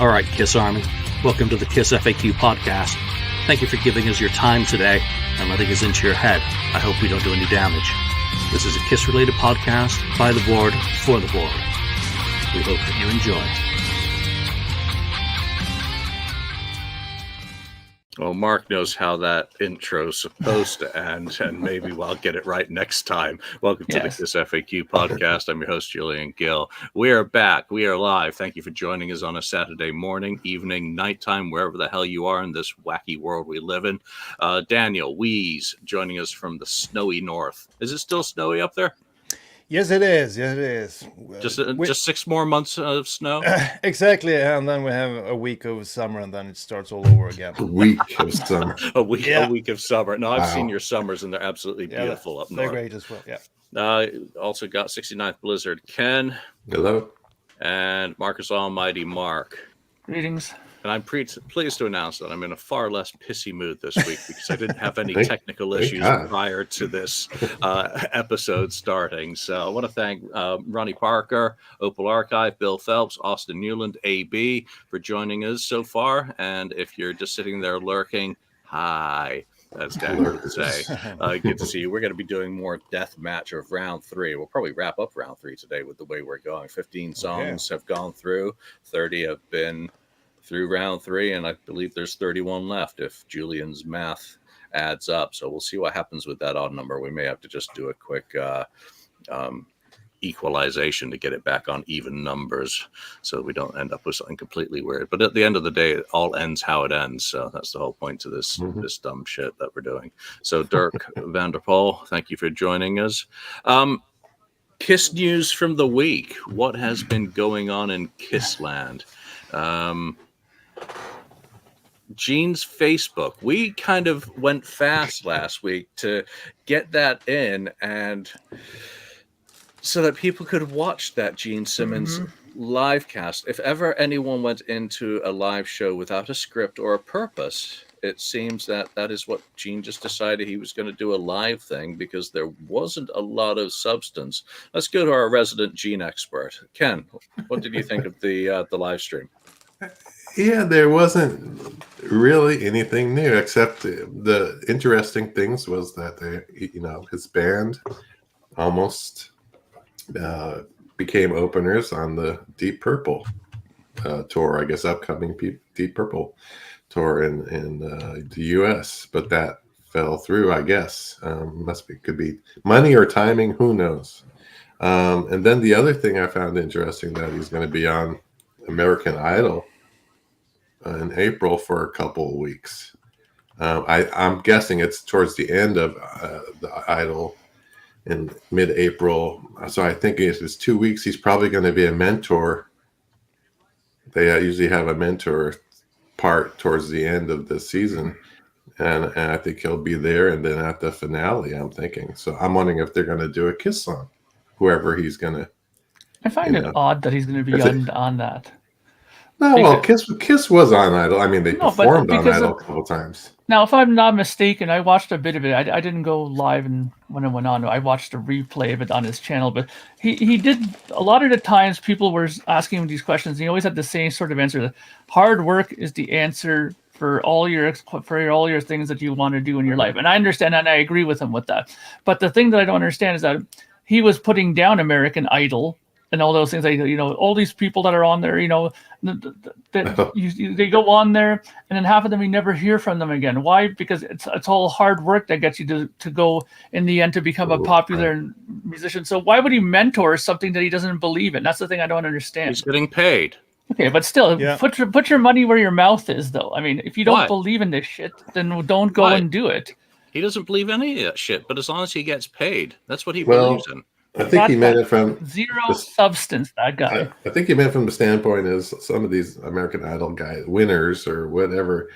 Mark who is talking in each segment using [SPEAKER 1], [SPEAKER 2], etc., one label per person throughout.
[SPEAKER 1] All right, Kiss Army, welcome to the KissFAQ podcast. Thank you for giving us your time today and letting us into your head. I hope we don't do any damage. This is a Kiss-related podcast by the board, for the board. We hope that you enjoy.
[SPEAKER 2] Well, Mark knows how that intro's supposed to end, and maybe I'll get it right next time. Welcome to the KissFAQ podcast. I'm your host, Julian Gill. We are back. We are live. Thank you for joining us on a Saturday morning, evening, nighttime, wherever the hell you are in this wacky world we live in. Daniel Wees joining us from the snowy north. Is it still snowy up there?
[SPEAKER 3] Yes, it is. Yes, it is.
[SPEAKER 2] Just 6 more months of snow?
[SPEAKER 3] Exactly. And then we have a week of summer, and then it starts all over again.
[SPEAKER 4] A week of summer.
[SPEAKER 2] a week of summer. No, I've seen your summers, and they're absolutely beautiful up north.
[SPEAKER 3] They're great as well, yeah.
[SPEAKER 2] Also got 69th Blizzard Ken.
[SPEAKER 4] Hello.
[SPEAKER 2] And Marcus Almighty Mark.
[SPEAKER 5] Greetings.
[SPEAKER 2] And I'm pleased to announce that I'm in a far less pissy mood this week because I didn't have any technical issues prior to this episode starting. So I want to thank Ronnie Parker, Opal Archive, Bill Phelps, Austin Newland, AB for joining us so far. And if you're just sitting there lurking, hi. That's Daniel to say. Good to see you. We're going to be doing more death match of round 3. We'll probably wrap up round 3 today with the way we're going. 15 songs have gone through. 30 have been through round 3, and I believe there's 31 left if Julian's math adds up. So we'll see what happens with that odd number. We may have to just do a quick equalization to get it back on even numbers so we don't end up with something completely weird. But at the end of the day, it all ends how it ends. So that's the whole point to this this dumb shit that we're doing. So Dirk Vanderpool, thank you for joining us. Kiss news from the week. What has been going on in Kissland? Gene's Facebook. We kind of went fast last week to get that in, and so that people could watch that Gene Simmons live cast. If ever anyone went into a live show without a script or a purpose, it seems that is what Gene just decided he was going to do, a live thing, because there wasn't a lot of substance. Let's go to our resident Gene expert. Ken, what did you think of the live stream?
[SPEAKER 4] Yeah, there wasn't really anything new, except the interesting things was that his band almost became openers on the Deep Purple tour, I guess, upcoming Deep Purple tour in the U.S., but that fell through, I guess. Could be money or timing, who knows. And then the other thing I found interesting, that he's going to be on American Idol in April for a couple of weeks. I'm guessing it's towards the end of the Idol in mid-April. So I think it's 2 weeks. He's probably going to be a mentor. They usually have a mentor part towards the end of the season. And I think he'll be there. And then at the finale, I'm thinking. So I'm wondering if they're going to do a Kiss song, whoever he's going to.
[SPEAKER 5] I find it odd that he's going to be on that.
[SPEAKER 4] No, well, Kiss was on Idol. I mean, they performed on Idol a couple times.
[SPEAKER 5] Now, if I'm not mistaken, I watched a bit of it. I didn't go live when it went on. I watched a replay of it on his channel. But he did, a lot of the times people were asking him these questions. And he always had the same sort of answer. Hard work is the answer for all your things that you want to do in your life. And I understand that, and I agree with him with that. But the thing that I don't understand is that he was putting down American Idol and all those things, all these people that are on there, they go on there, and then half of them you never hear from them again. Why? Because it's all hard work that gets you to go in the end to become a popular musician. So why would he mentor something that he doesn't believe in? That's the thing I don't understand.
[SPEAKER 2] He's getting paid.
[SPEAKER 5] Okay, but still, put your money where your mouth is, though. I mean, if you don't believe in this shit, then don't go and do it.
[SPEAKER 2] He doesn't believe any of that shit, but as long as he gets paid, that's what he believes in.
[SPEAKER 4] I think he meant it from
[SPEAKER 5] zero substance. That guy.
[SPEAKER 4] I think he meant from the standpoint is some of these American Idol guys, winners or whatever,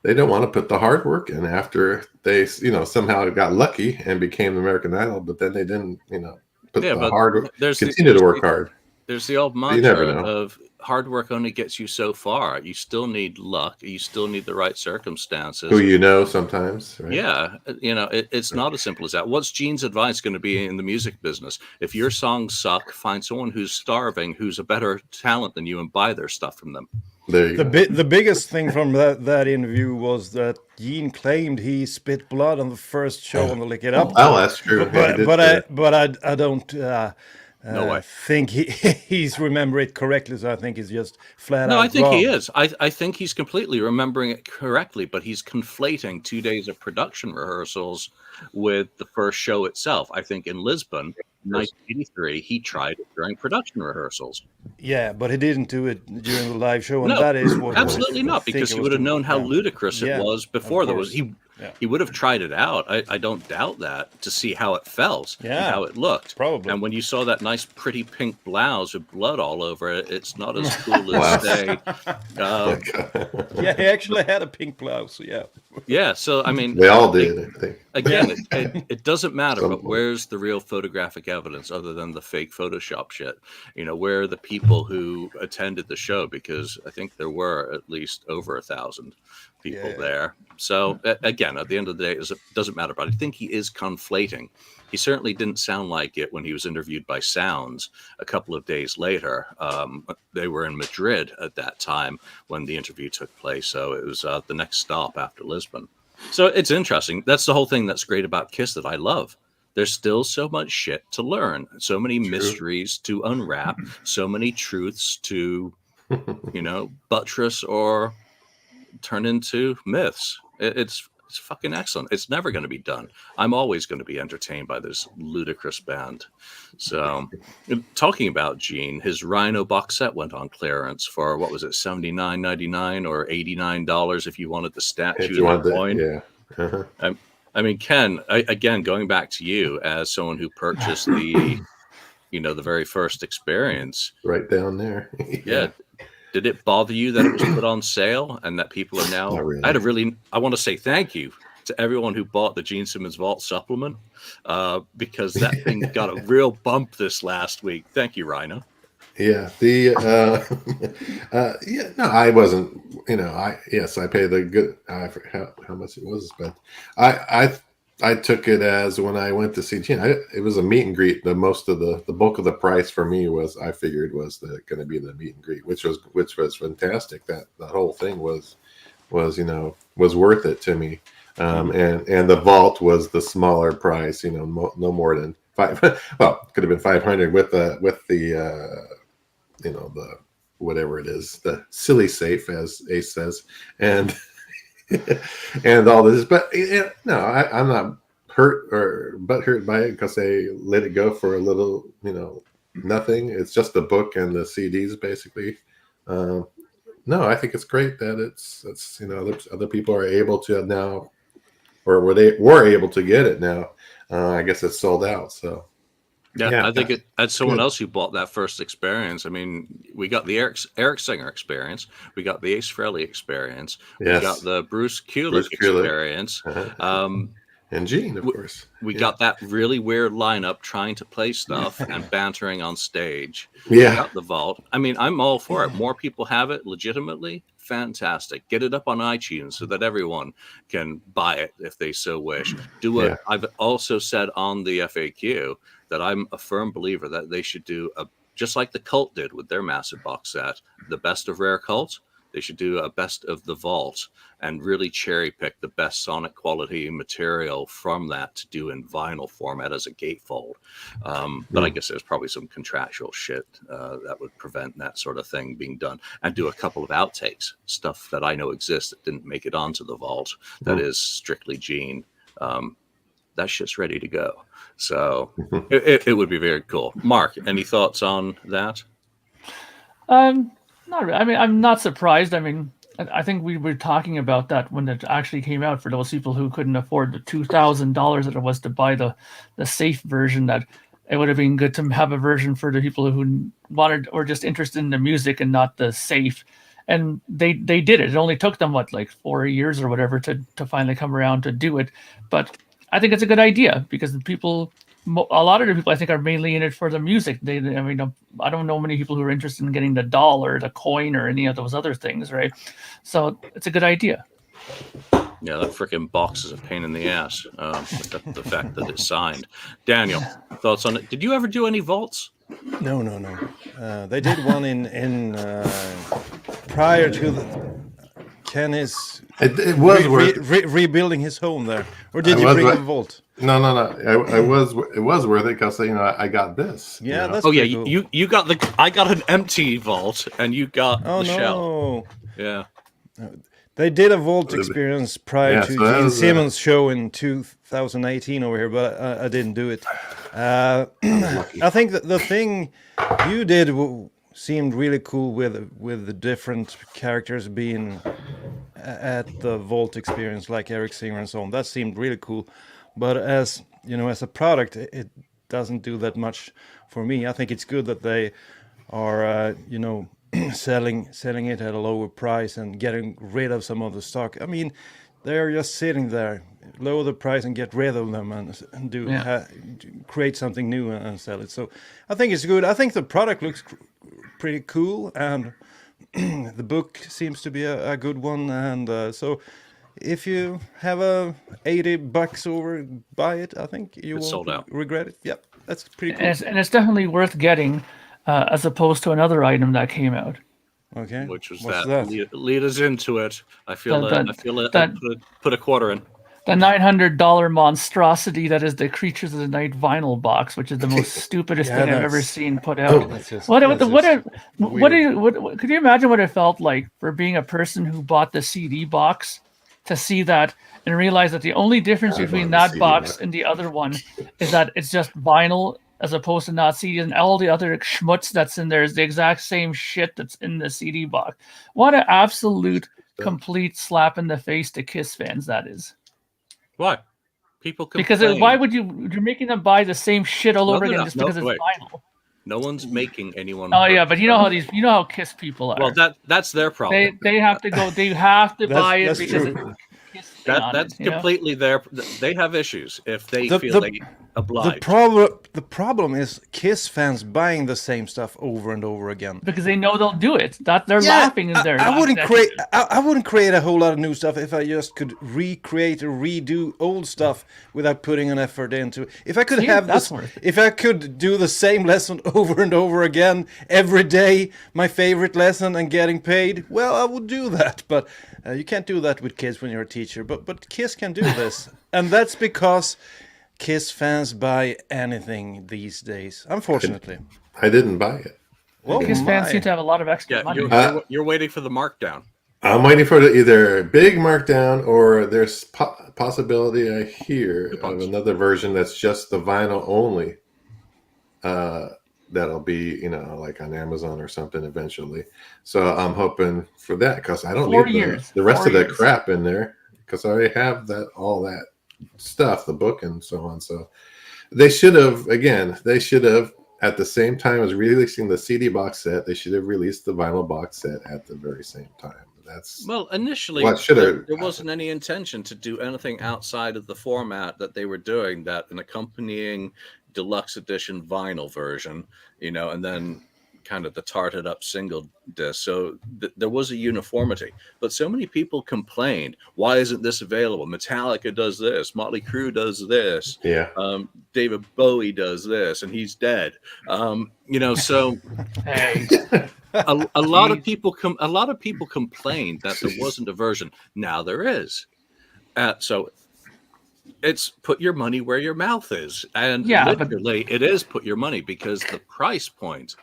[SPEAKER 4] they don't want to put the hard work in after they, somehow got lucky and became American Idol, but then they didn't, put the hard work. Continue to work hard.
[SPEAKER 2] There's the old mantra of hard work only gets you so far. You still need luck. You still need the right circumstances.
[SPEAKER 4] Who sometimes. Right?
[SPEAKER 2] Yeah. It's not as simple as that. What's Gene's advice going to be in the music business? If your songs suck, find someone who's starving, who's a better talent than you, and buy their stuff from them.
[SPEAKER 4] There you go.
[SPEAKER 3] The biggest thing from that interview was that Gene claimed he spit blood on the first show on the Lick It Up.
[SPEAKER 4] Oh, that's true.
[SPEAKER 3] I don't
[SPEAKER 2] No way.
[SPEAKER 3] think he's remember it correctly. So I think it's just flat out
[SPEAKER 2] No, I think
[SPEAKER 3] wrong.
[SPEAKER 2] he is. I think he's completely remembering it correctly, but he's conflating 2 days of production rehearsals with the first show itself. I think in Lisbon, 1983, he tried it during production rehearsals.
[SPEAKER 3] Yeah, but he didn't do it during the live show, and
[SPEAKER 2] No,
[SPEAKER 3] that is what
[SPEAKER 2] absolutely
[SPEAKER 3] I
[SPEAKER 2] not,
[SPEAKER 3] think
[SPEAKER 2] because
[SPEAKER 3] it
[SPEAKER 2] he
[SPEAKER 3] was
[SPEAKER 2] would have
[SPEAKER 3] doing.
[SPEAKER 2] known how
[SPEAKER 3] Yeah.
[SPEAKER 2] ludicrous it
[SPEAKER 3] Yeah,
[SPEAKER 2] was before
[SPEAKER 3] of
[SPEAKER 2] there was.
[SPEAKER 3] course.
[SPEAKER 2] He would have tried it out. I don't doubt that, to see how it felt and
[SPEAKER 3] Yeah,
[SPEAKER 2] how it looked.
[SPEAKER 3] probably.
[SPEAKER 2] And when you saw that nice, pretty pink blouse with blood all over it, it's not as cool as
[SPEAKER 4] Wow.
[SPEAKER 2] say.
[SPEAKER 3] Yeah, he actually had a pink blouse. Yeah.
[SPEAKER 2] Yeah, so I mean,
[SPEAKER 4] They all did, I think.
[SPEAKER 2] again, it doesn't matter,
[SPEAKER 4] Some
[SPEAKER 2] but
[SPEAKER 4] point.
[SPEAKER 2] where's the real photographic evidence other than the fake Photoshop shit? You know, where are the people who attended the show? Because I think there were at least over 1,000 people
[SPEAKER 3] Yeah.
[SPEAKER 2] there. So again, at the end of the day, it doesn't matter. But I think he is conflating. He certainly didn't sound like it when he was interviewed by Sounds a couple of days later. They were in Madrid at that time when the interview took place. So it was the next stop after Lisbon. So it's interesting. That's the whole thing that's great about Kiss that I love. There's still so much shit to learn, so many mysteries to unwrap, so many truths to, buttress or turn into myths. It's fucking excellent. It's never going to be done. I'm always going to be entertained by this ludicrous band. So, talking about Gene, his Rhino box set went on clearance for, what was it, $79.99 or $89 if you wanted the statue and the coin.
[SPEAKER 4] Yeah. Uh-huh.
[SPEAKER 2] I mean, Ken, again, going back to you as someone who purchased the, the very first experience.
[SPEAKER 4] Right down there.
[SPEAKER 2] Yeah. Did it bother you that it was put on sale and that people are now?
[SPEAKER 4] Not really.
[SPEAKER 2] I want to say thank you to everyone who bought the Gene Simmons Vault supplement because that thing got a real bump this last week. Thank you, Rhino.
[SPEAKER 4] Yeah. I wasn't. I paid a good. I forgot how much it was, but I took it as when I went to see Gene. It was a meet and greet. The bulk of the price for me was, I figured, was going to be the meet and greet, which was fantastic. That the whole thing was worth it to me. And the vault was the smaller price. No more than $500. Well, could have been $500 with the the whatever it is, the silly safe, as Ace says, and. And all this, but no, I'm not hurt or butthurt by it because they let it go for a little, nothing. It's just the book and the CDs, basically. No, I think it's great that it's other people are able to now, or were able to get it now. I guess it's sold out. So.
[SPEAKER 2] Yeah, I think as someone else who bought that first experience, I mean, we got the Eric Singer experience, we got the Ace Frehley experience, we got the Bruce Kulick experience,
[SPEAKER 4] and Gene, of course.
[SPEAKER 2] We got that really weird lineup trying to play stuff and bantering on stage.
[SPEAKER 4] Yeah,
[SPEAKER 2] we got the vault. I mean, I'm all for it. More people have it legitimately. Fantastic. Get it up on iTunes so that everyone can buy it if they so wish. I've also said on the FAQ that I'm a firm believer that they should do just like the Cult did with their massive box set, the best of Rare Cult. They should do a best of the Vault and really cherry pick the best sonic quality material from that to do in vinyl format as a gatefold. But I guess there's probably some contractual shit that would prevent that sort of thing being done, and do a couple of outtakes, stuff that I know exists that didn't make it onto the Vault that is strictly Gene. That shit's ready to go. So it would be very cool. Mark, any thoughts on that?
[SPEAKER 5] Not really. I mean, I'm not surprised. I mean, I think we were talking about that when it actually came out for those people who couldn't afford the $2,000 that it was to buy the safe version, that it would have been good to have a version for the people who wanted or just interested in the music and not the safe. And they did it. It only took them, like 4 years or whatever to finally come around to do it. But I think it's a good idea because a lot of the people I think are mainly in it for the music. I don't know many people who are interested in getting the doll or the coin or any of those other things, right? So it's a good idea.
[SPEAKER 2] Yeah, that freaking box is a pain in the ass. The fact that it's signed. Daniel, thoughts on it? Did you ever do any vaults?
[SPEAKER 3] No. They did one in prior to Kenny's
[SPEAKER 4] It was worth
[SPEAKER 3] rebuilding his home there, or did you bring the vault?
[SPEAKER 4] No. It was worth it because I got this.
[SPEAKER 3] Yeah, that's
[SPEAKER 2] cool.
[SPEAKER 3] Cool.
[SPEAKER 2] You got I got an empty vault, and you got the shell.
[SPEAKER 3] Oh
[SPEAKER 2] Yeah.
[SPEAKER 3] They did a vault experience prior to Gene Simmons' show in 2018 over here, but I didn't do it. I think that the thing you did seemed really cool with the different characters being at the vault experience, like Eric Singer and so on. That seemed really cool, but as a product, it doesn't do that much for me. I think it's good that they are selling it at a lower price and getting rid of some of the stock. I mean, they're just sitting there, lower the price and get rid of them and create something new and sell it. So I think it's good. I think the product looks pretty cool, and the book seems to be a good one. And so if you have $80 over, buy it. I think you won't regret it. Yep, that's pretty cool.
[SPEAKER 5] And it's definitely worth getting. As opposed to another item that came out.
[SPEAKER 3] Okay.
[SPEAKER 2] Which was that? Lead us into it. I feel
[SPEAKER 5] that
[SPEAKER 2] put a quarter in.
[SPEAKER 5] The $900 monstrosity that is the Creatures of the Night vinyl box, which is the most stupidest thing I've ever seen put out. Could you imagine what it felt like for being a person who bought the CD box to see that and realize that the only difference between that box and the other one is that it's just vinyl as opposed to not CD, and all the other schmutz that's in there is the exact same shit that's in the CD box. What an absolute complete slap in the face to Kiss fans that is.
[SPEAKER 2] Why? People complain.
[SPEAKER 5] Because why would you're making them buy the same shit all over again just because it's vinyl?
[SPEAKER 2] No one's making anyone.
[SPEAKER 5] Oh yeah, but you know how Kiss people are.
[SPEAKER 2] Well, that's their problem.
[SPEAKER 5] They have to go. They have to buy it because it's
[SPEAKER 2] that's completely their. They have issues if they feel they obliged.
[SPEAKER 3] The problem is Kiss fans buying the same stuff over and over again
[SPEAKER 5] because they know they'll do it. That they're laughing in there.
[SPEAKER 3] I wouldn't create a whole lot of new stuff if I just could recreate or redo old stuff without putting an effort into it. If I could if I could do the same lesson over and over again every day, my favorite lesson, and getting paid, well, I would do that. But you can't do that with kids when you're a teacher. But Kiss can do this, and that's because Kiss fans buy anything these days, unfortunately.
[SPEAKER 4] I didn't buy it.
[SPEAKER 5] Well, Kiss fans seem to have a lot of extra money.
[SPEAKER 2] You're waiting for the markdown.
[SPEAKER 4] I'm waiting for either big markdown or there's possibility I hear of another version that's just the vinyl only. That'll be, like on Amazon or something eventually. So I'm hoping for that because I don't need the rest of that crap in there because I already have all that stuff, the book and so on. So they should have at the same time as releasing the CD box set, they should have released the vinyl box set at the very same time.
[SPEAKER 2] Initially there wasn't any intention to do anything outside of the format that they were doing, that an accompanying deluxe edition vinyl version, and then kind of the tarted up single disc. So there was a uniformity, but so many people complained, why isn't this available? Metallica does this, Motley Crue does this, David Bowie does this, and he's dead. So a lot of people complained that there wasn't a version. Now there is. So it's put your money where your mouth is, and literally it is put your money, because the price point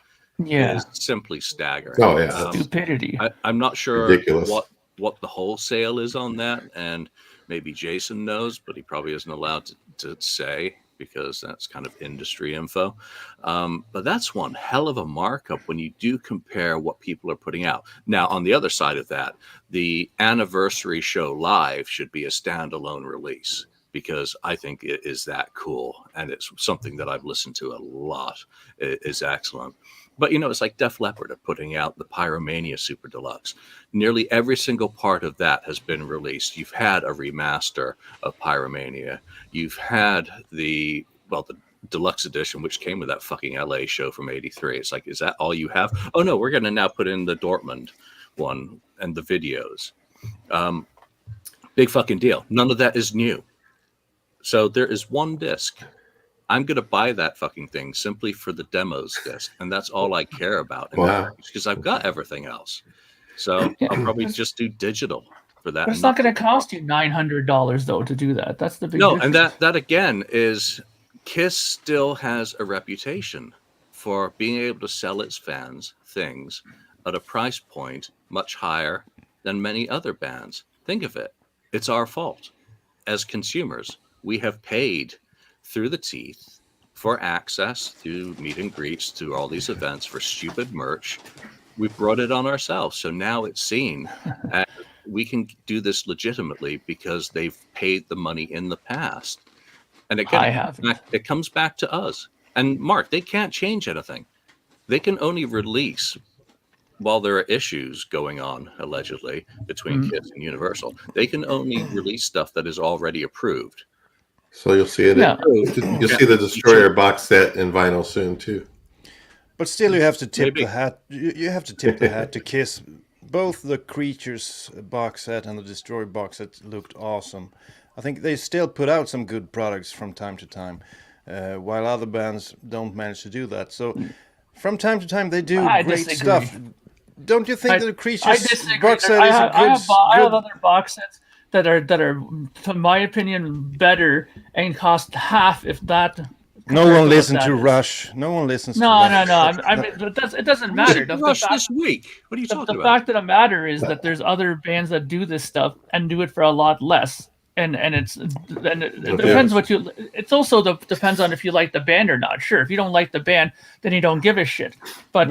[SPEAKER 2] is simply staggering.
[SPEAKER 4] Oh yeah,
[SPEAKER 5] stupidity.
[SPEAKER 2] I'm not sure
[SPEAKER 4] ridiculous
[SPEAKER 2] what the wholesale is on that, and maybe Jason knows, but he probably isn't allowed to say, because that's kind of industry info. But that's one hell of a markup when you do compare what people are putting out. Now, on the other side of that, the anniversary show live should be a standalone release, because I think it is that cool, and it's something that I've listened to a lot. It is excellent. But, it's like Def Leppard are putting out the Pyromania Super Deluxe. Nearly every single part of that has been released. You've had a remaster of Pyromania. You've had the deluxe edition, which came with that fucking LA show from '83. It's like, is that all you have? Oh, no, we're going to now put in the Dortmund one and the videos. Big fucking deal. None of that is new. So there is one disc. I'm going to buy that fucking thing simply for the demos disc, and that's all I care about.
[SPEAKER 4] Wow.
[SPEAKER 2] Because I've got everything else. So I'll probably just do digital for that.
[SPEAKER 5] But it's not going to cost you $900 though to do that. That's the big difference.
[SPEAKER 2] And that again is Kiss still has a reputation for being able to sell its fans things at a price point much higher than many other bands. Think of it. It's our fault. As consumers, we have paid through the teeth for access through meet and greets to all these events for stupid merch. We brought it on ourselves. So now it's seen as we can do this legitimately because they've paid the money in the past. And again, it comes back to us. And Mark, they can't change anything. They can only release, while there are issues going on, allegedly, between Kiss and Universal, they can only release stuff that is already approved.
[SPEAKER 4] So you'll see it. You'll see the Destroyer box set in vinyl soon, too.
[SPEAKER 3] But still, you have to tip the hat. You have to tip the hat to Kiss. Both the Creatures box set and the Destroyer box set looked awesome. I think they still put out some good products from time to time, while other bands don't manage to do that. So from time to time, they do great stuff. Don't you think the Creatures box set is a good?
[SPEAKER 5] I have other box sets that are, to my opinion, better and cost half, if that.
[SPEAKER 3] No one listens to Rush. No one listens to Rush.
[SPEAKER 5] No. I mean, it doesn't matter.
[SPEAKER 2] Rush this week. What are you talking about?
[SPEAKER 5] The fact of the matter is that there's other bands that do this stuff and do it for a lot less. And it depends what you. It's also depends on if you like the band or not. Sure, if you don't like the band, then you don't give a shit. But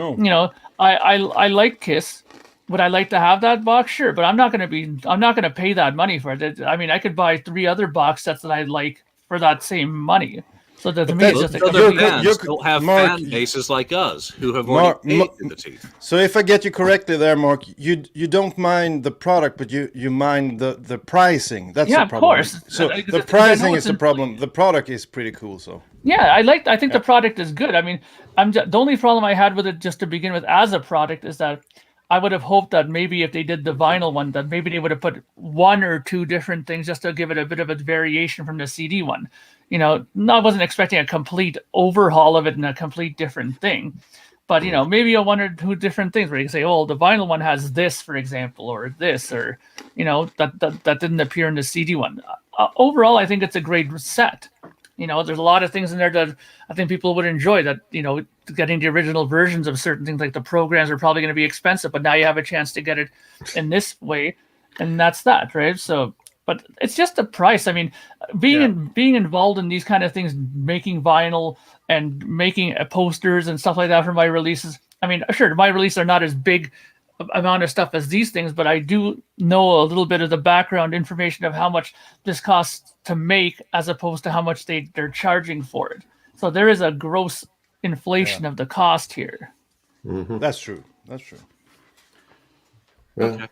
[SPEAKER 5] I like Kiss. Would I like to have that box? Sure, but I'm not gonna pay that money for it. I mean, I could buy 3 other box sets that I like for that same money. So that to me, it's just
[SPEAKER 2] other bands don't have fan bases like us who have already paid in the teeth.
[SPEAKER 3] So if I get you correctly there, Mark, you don't mind the product, but you mind the pricing. That's the problem.
[SPEAKER 5] Of course.
[SPEAKER 3] So the pricing is the problem. The product is pretty cool. So
[SPEAKER 5] I think the product is good. I mean, the only problem I had with it just to begin with as a product is that I would have hoped that maybe if they did the vinyl one, that maybe they would have put 1 or 2 different things just to give it a bit of a variation from the CD one. I wasn't expecting a complete overhaul of it and a complete different thing. But, maybe a 1 or 2 different things where you can say, oh, the vinyl one has this, for example, or this, or, that didn't appear in the CD one. Overall, I think it's a great set. There's a lot of things in there that I think people would enjoy that, getting the original versions of certain things like the programs are probably going to be expensive, but now you have a chance to get it in this way. And that's that, right? So, but it's just the price. I mean, being involved in these kind of things, making vinyl and making posters and stuff like that for my releases. I mean, sure, my releases are not as big amount of stuff as these things, but I do know a little bit of the background information of how much this costs to make as opposed to how much they're charging for it. So there is a gross inflation of the cost here.
[SPEAKER 3] Mm-hmm. That's true.
[SPEAKER 2] Okay.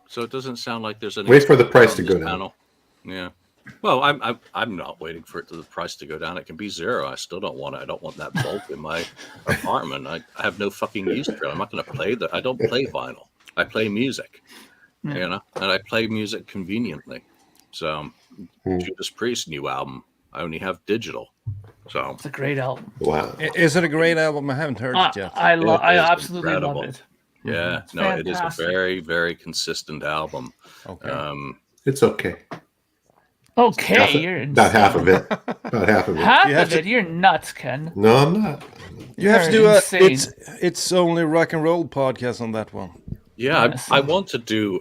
[SPEAKER 2] So it doesn't sound like there's any.
[SPEAKER 4] Wait for the price to go down.
[SPEAKER 2] Panel. Yeah. Well, I'm not waiting for the price to go down. It can be 0. I still don't want it. I don't want that bulk in my apartment. I have no fucking use for it. I'm not going to play that. I don't play vinyl. I play music, and I play music conveniently. So Judas Priest's new album, I only have digital. So
[SPEAKER 5] it's a great album.
[SPEAKER 4] Wow.
[SPEAKER 3] Is it a great album? I haven't heard it yet.
[SPEAKER 5] I absolutely love it.
[SPEAKER 2] Yeah, no, it is a very, very consistent album.
[SPEAKER 3] Okay.
[SPEAKER 4] It's okay.
[SPEAKER 5] Okay, you're
[SPEAKER 4] about half of it. About half of it.
[SPEAKER 5] Half of it. You're nuts, Ken.
[SPEAKER 4] No, I'm not.
[SPEAKER 3] You have to do it's only rock and roll podcast on that one.
[SPEAKER 2] Yeah, I want to do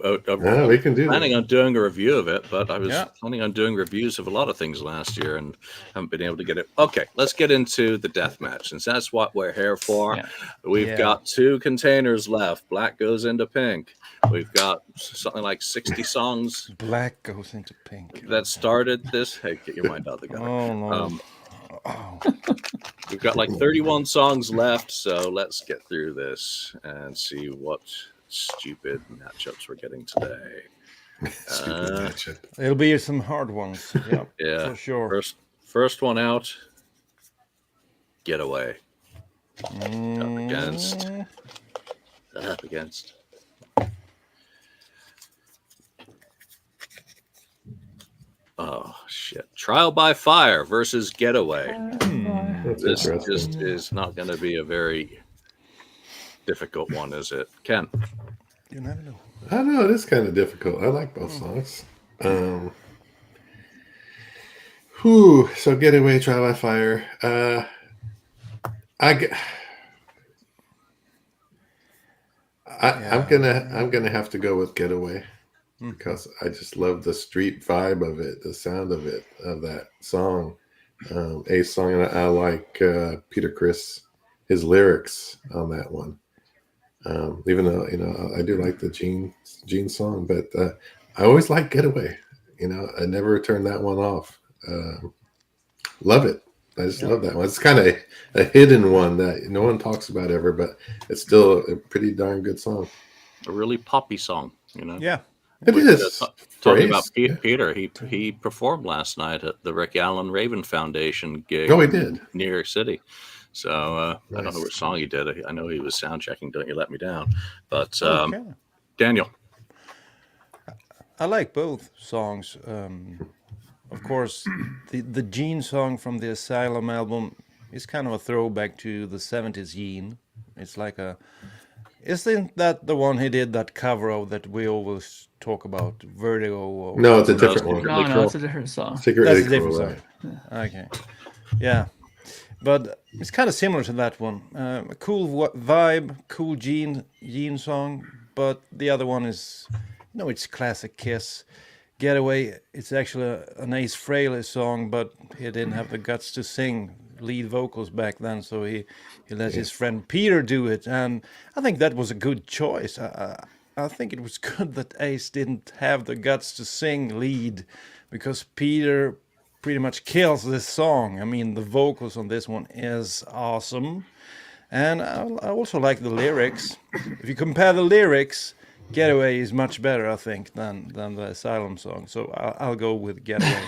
[SPEAKER 4] we can do
[SPEAKER 2] planning on doing a review of it, but I was planning on doing reviews of a lot of things last year and haven't been able to get it. Okay, let's get into the death match, since that's what we're here for. Yeah. We've got 2 containers left. Black goes into pink. We've got something like 60 songs.
[SPEAKER 3] Black goes into pink.
[SPEAKER 2] That started this. Hey, get your mind out of the gutter.
[SPEAKER 3] Oh, no.
[SPEAKER 2] We've got like 31 songs left, so let's get through this and see what stupid matchups we're getting today.
[SPEAKER 4] Stupid matchup.
[SPEAKER 3] It'll be some hard ones. Yeah, for sure.
[SPEAKER 2] First one out. Getaway. Up against. Oh shit! Trial by Fire versus Getaway. This just is not going to be a very difficult one, is it, Ken?
[SPEAKER 3] You never know.
[SPEAKER 4] I don't know. It is kind of difficult. I like both songs. So Getaway, Trial by Fire. I'm gonna have to go with Getaway because I just love the street vibe of it, the sound of it, of that song. Ace song, and I like Peter Criss, his lyrics on that one. Even though I do like the Gene song, but I always like Getaway. I never turn that one off. Love it. I just love that one. It's kind of a hidden one that no one talks about ever, but it's still a pretty darn good song.
[SPEAKER 2] A really poppy song,
[SPEAKER 3] Yeah,
[SPEAKER 4] it is.
[SPEAKER 2] Talking about Peter, he performed last night at the Rick Allen Raven Foundation gig.
[SPEAKER 4] Oh, he did.
[SPEAKER 2] In New York City. So
[SPEAKER 4] Nice.
[SPEAKER 2] I don't know what song he did. I know he was sound checking "Don't You Let Me Down," but Daniel.
[SPEAKER 3] I like both songs. Of course, the Gene song from the Asylum album is kind of a throwback to the 70s Gene. It's like isn't that the one he did that cover of that we always talk about, Vertigo?
[SPEAKER 4] No, it's a different one.
[SPEAKER 5] No, it's a different song.
[SPEAKER 3] That's a different song. Okay, yeah, but it's kind of similar to that one. A cool vibe, cool Gene song, but the other one is, it's classic Kiss. Getaway, it's actually an Ace Frehley song, but he didn't have the guts to sing lead vocals back then, so he let his friend Peter do it, and I think that was a good choice. I think it was good that Ace didn't have the guts to sing lead, because Peter pretty much kills this song. I mean, the vocals on this one is awesome, and I also like the lyrics. If you compare the lyrics, Getaway is much better, I think, than the Asylum song. So I'll go with Getaway.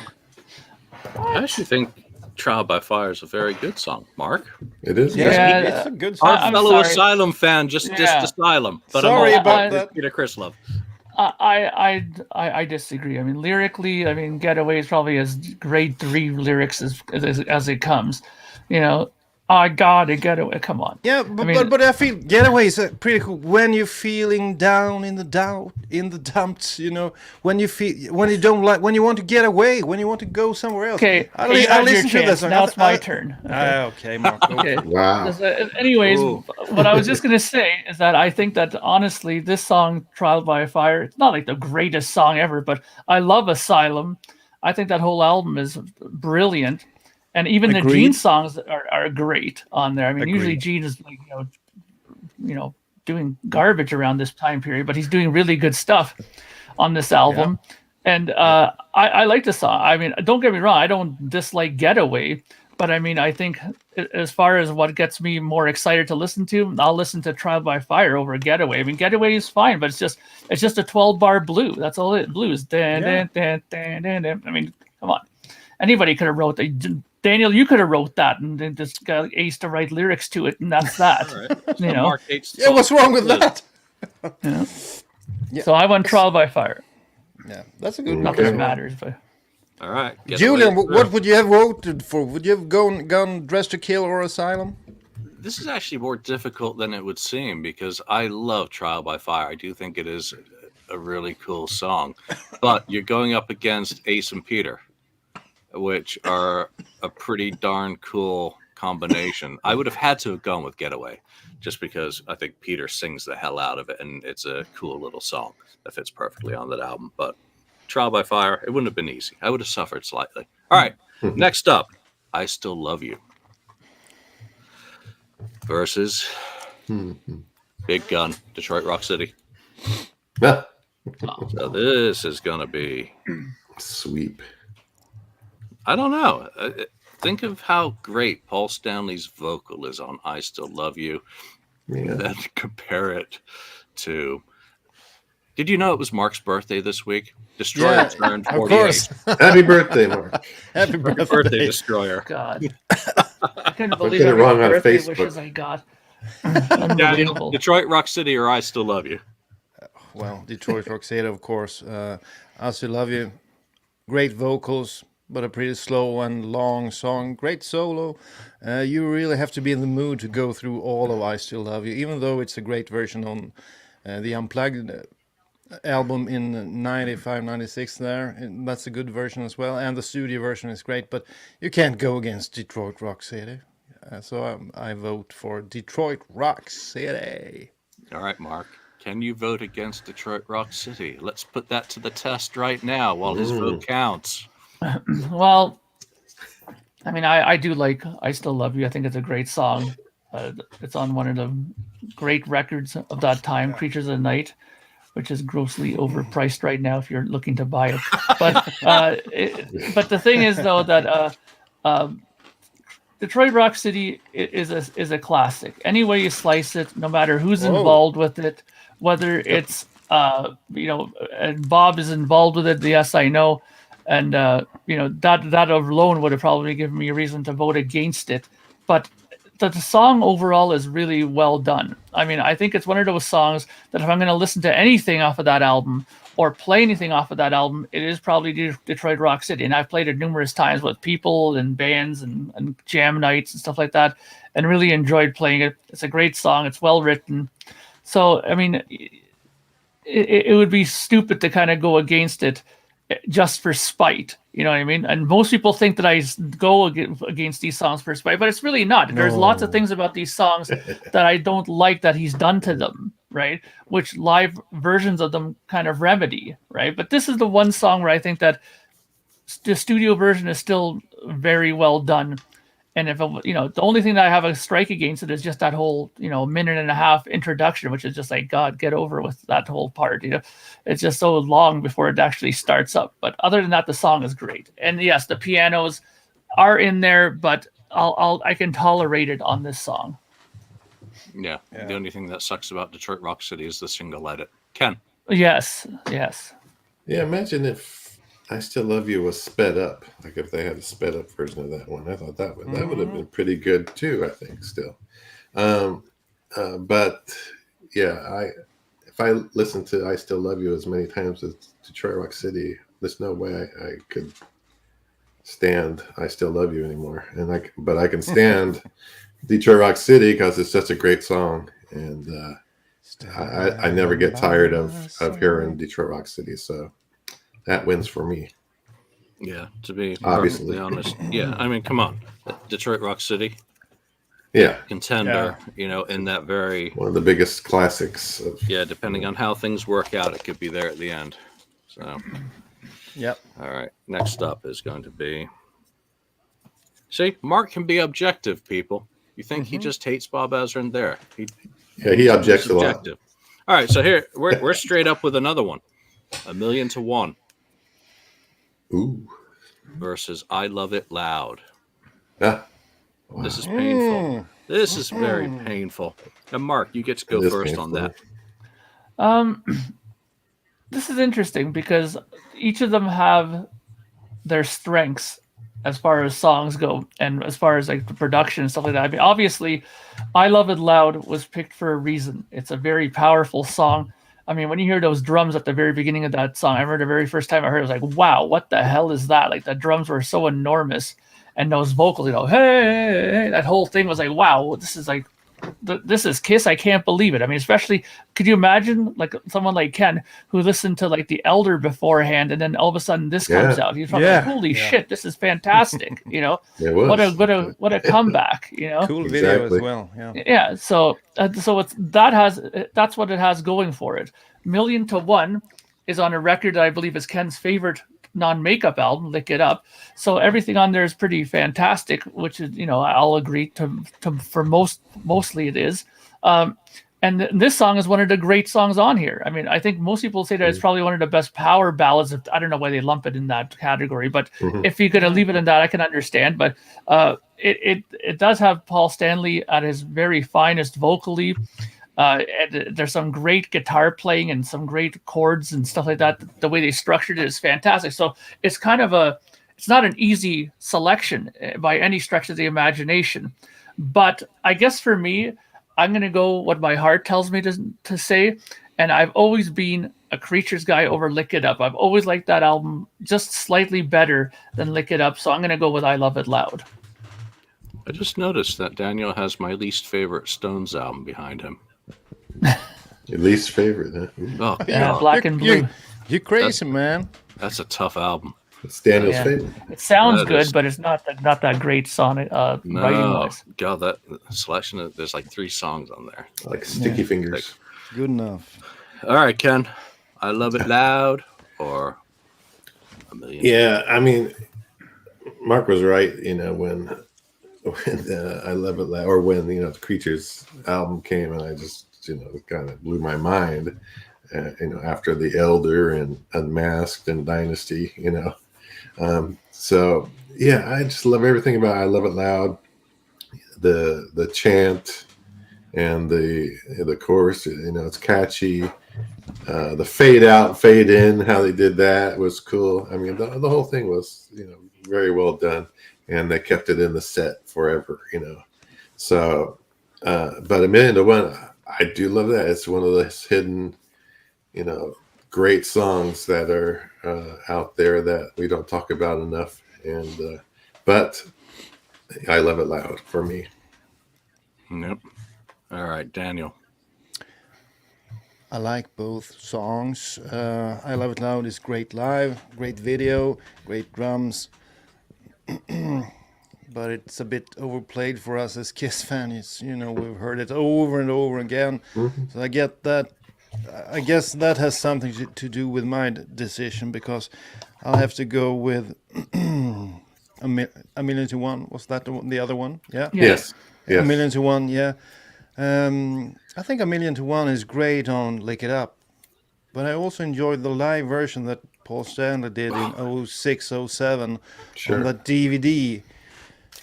[SPEAKER 2] I actually think "Trial by Fire" is a very good song, Mark.
[SPEAKER 4] It is.
[SPEAKER 5] Yeah,
[SPEAKER 3] it's a good song.
[SPEAKER 2] Our fellow Asylum fan just Asylum. But
[SPEAKER 3] sorry about that.
[SPEAKER 2] Peter Criss love.
[SPEAKER 5] I disagree. I mean, lyrically, Getaway is probably as grade 3 lyrics as it comes. I gotta get away. Come on.
[SPEAKER 3] Yeah, but I feel Getaway is pretty cool. When you're feeling down in the dumps, when you don't like, when you want to get away, when you want to go somewhere else.
[SPEAKER 5] Okay,
[SPEAKER 3] I listen to this.
[SPEAKER 5] Now it's my turn.
[SPEAKER 3] Okay, Mark.
[SPEAKER 5] Okay.
[SPEAKER 4] Wow.
[SPEAKER 5] Anyways, what I was just gonna say is that I think that honestly, this song "Trial by Fire," it's not like the greatest song ever, but I love Asylum. I think that whole album is brilliant. And even the Gene songs are great on there. I mean, usually Gene is like, doing garbage around this time period, but he's doing really good stuff on this album. Yeah. And I like the song. I mean, don't get me wrong, I don't dislike Getaway, but I mean, I think as far as what gets me more excited to listen to, I'll listen to Trial by Fire over Getaway. I mean, Getaway is fine, but it's just a 12-bar blue. That's all it blues. I mean, come on. Anybody could have wrote that. Daniel, you could have wrote that and then just got Ace to write lyrics to it, and that's that.
[SPEAKER 2] Right. Mark hates
[SPEAKER 3] what's wrong with that?
[SPEAKER 5] So I went Trial by Fire.
[SPEAKER 3] Yeah, that's a good one.
[SPEAKER 5] Nothing matters, but
[SPEAKER 2] all right.
[SPEAKER 3] Julian, what would you have voted for? Would you have gone Dressed to Kill or Asylum?
[SPEAKER 2] This is actually more difficult than it would seem, because I love Trial by Fire. I do think it is a really cool song, but you're going up against Ace and Peter, which are a pretty darn cool combination. I would have had to have gone with Getaway, just because I think Peter sings the hell out of it, and it's a cool little song that fits perfectly on that album. But Trial by Fire, it wouldn't have been easy. I would have suffered slightly. All right, next up, I Still Love You versus Big Gun, Detroit Rock City. So this is going to be
[SPEAKER 4] sweep.
[SPEAKER 2] I don't know. Think of how great Paul Stanley's vocal is on I Still Love You. Yeah. Then compare it to... Did you know it was Mark's birthday this week? Destroyer turned 48. Of course.
[SPEAKER 4] Happy birthday, Mark.
[SPEAKER 3] Happy birthday,
[SPEAKER 2] Destroyer.
[SPEAKER 5] God. I couldn't believe how many birthday wishes I got. Unbelievable.
[SPEAKER 2] Detroit Rock City or I Still Love You?
[SPEAKER 3] Well, Detroit Rock City, of course. I Still Love You. Great vocals, but a pretty slow and long song. Great solo. You really have to be in the mood to go through all of I Still Love You, even though it's a great version on the Unplugged album in 95, 96 there. And that's a good version as well. And the studio version is great, but you can't go against Detroit Rock City. So I vote for Detroit Rock City.
[SPEAKER 2] All right, Mark. Can you vote against Detroit Rock City? Let's put that to the test right now while his vote counts.
[SPEAKER 5] Well, I mean, I do like I Still Love You. I think it's a great song. It's on one of the great records of that time, Creatures of the Night, which is grossly overpriced right now if you're looking to buy it. But the thing is, though, that Detroit Rock City is a classic. Any way you slice it, no matter who's involved with it, whether it's and Bob is involved with it. Yes, I know, and that alone would have probably given me a reason to vote against it. But the song overall is really well done. I mean, I think it's one of those songs that if I'm going to listen to anything off of that album or play anything off of that album, it is probably Detroit Rock City. And I've played it numerous times with people and bands and jam nights and stuff like that, and really enjoyed playing it. It's a great song. It's well written. So, I mean, it would be stupid to kind of go against it just for spite. You know what I mean? And most people think that I go against these songs for spite, but it's really not. There's lots of things about these songs that I don't like that he's done to them, right? Which live versions of them kind of remedy, right? But this is the one song where I think that the studio version is still very well done. And if the only thing that I have a strike against it is just that whole minute and a half introduction, which is just like, God, get over with that whole part. It's just so long before it actually starts up. But other than that, the song is great. And yes, the pianos are in there, but I can tolerate it on this song.
[SPEAKER 2] Yeah. The only thing that sucks about Detroit Rock City is the single edit. Ken.
[SPEAKER 5] Yes.
[SPEAKER 4] Yeah, imagine if I Still Love You was sped up. Like if they had a sped up version of that one. I thought that would have been pretty good too, I think, still. But yeah, if I listen to I Still Love You as many times as Detroit Rock City, there's no way I could stand I Still Love You anymore. But I can stand Detroit Rock City because it's such a great song. And I never get tired of hearing Detroit Rock City. So that wins for me.
[SPEAKER 2] Yeah, to be
[SPEAKER 4] obviously
[SPEAKER 2] perfectly honest. Yeah, I mean, come on. Detroit Rock City.
[SPEAKER 4] Yeah.
[SPEAKER 2] Contender, in that very...
[SPEAKER 4] one of the biggest classics.
[SPEAKER 2] Depending on how things work out, it could be there at the end. So,
[SPEAKER 3] yep.
[SPEAKER 2] All right, next up is going to be... See, Mark can be objective, people. You think he just hates Bob Ezrin there?
[SPEAKER 4] He objects a lot.
[SPEAKER 2] All right, so here, we're straight up with another one. 1,000,000 to 1.
[SPEAKER 4] Ooh.
[SPEAKER 2] Versus I Love It Loud.
[SPEAKER 4] Wow.
[SPEAKER 2] This is painful. This is very painful. And Mark, you get to go first on that.
[SPEAKER 5] This is interesting because each of them have their strengths as far as songs go and as far as like the production and stuff like that. I mean, obviously, I Love It Loud was picked for a reason. It's a very powerful song. I mean, when you hear those drums at the very beginning of that song, I remember the very first time I heard it, I was like, wow, what the hell is that? Like, the drums were so enormous. And those vocals, hey, that whole thing was like, wow, this is like, this is Kiss. I can't believe it. I mean, especially, could you imagine like someone like Ken who listened to like The Elder beforehand and then all of a sudden this comes out? He's probably like, holy shit, this is fantastic. What a comeback,
[SPEAKER 3] Cool video as well.
[SPEAKER 5] Yeah. So that's what it has going for it. 1,000,000 to 1 is on a record that I believe is Ken's favorite non-makeup album, Lick It Up. So everything on there is pretty fantastic, which is, I'll agree to for mostly it is. And this song is one of the great songs on here. I mean, I think most people say that it's probably one of the best power ballads. I don't know why they lump it in that category, but if you're going to leave it in that, I can understand. But it does have Paul Stanley at his very finest vocally. And there's some great guitar playing and some great chords and stuff like that. The way they structured it is fantastic. So it's kind of it's not an easy selection by any stretch of the imagination. But I guess for me, I'm going to go what my heart tells me to say. And I've always been a Creatures guy over Lick It Up. I've always liked that album just slightly better than Lick It Up. So I'm going to go with I Love It Loud.
[SPEAKER 2] I just noticed that Daniel has my least favorite Stones album behind him.
[SPEAKER 4] Your least favorite, huh?
[SPEAKER 2] Oh,
[SPEAKER 5] Yeah, Black and Blue.
[SPEAKER 3] You crazy, man.
[SPEAKER 2] That's a tough album.
[SPEAKER 4] It's Daniel's favorite.
[SPEAKER 5] It sounds
[SPEAKER 2] That
[SPEAKER 5] good,
[SPEAKER 2] is-
[SPEAKER 5] but it's not that great sonic writing wise.
[SPEAKER 2] God, that selection. There's like 3 songs on there.
[SPEAKER 4] Like Sticky Fingers.
[SPEAKER 3] Good enough.
[SPEAKER 2] All right, Ken. I Love It Loud or A Million.
[SPEAKER 4] Yeah, I mean, Mark was right. You know, when I Love It Loud, or when the Creatures album came, and I just kind of blew my mind. After The Elder and Unmasked and Dynasty, so yeah, I just love everything about I Love It Loud. The chant and the chorus, it's catchy. The fade out, fade in, how they did that was cool. I mean, the whole thing was, very well done, and they kept it in the set forever, So, but A Million to One, I do love that. It's one of those hidden, great songs that are out there that we don't talk about enough. And but I Love It Loud for me.
[SPEAKER 2] Yep. All right, Daniel.
[SPEAKER 3] I like both songs. I Love It Loud is great live, great video, great drums. But it's a bit overplayed for us as Kiss fans. We've heard it over and over again.
[SPEAKER 4] Mm-hmm.
[SPEAKER 3] So I get that. I guess that has something to do with my decision, because I'll have to go with A Million to One. Was that the other one? Yeah.
[SPEAKER 4] Yes.
[SPEAKER 3] A Million to One. Yeah. I think A Million to One is great on Lick It Up, but I also enjoyed the live version that Paul Stanley did in 06, 07 on that DVD.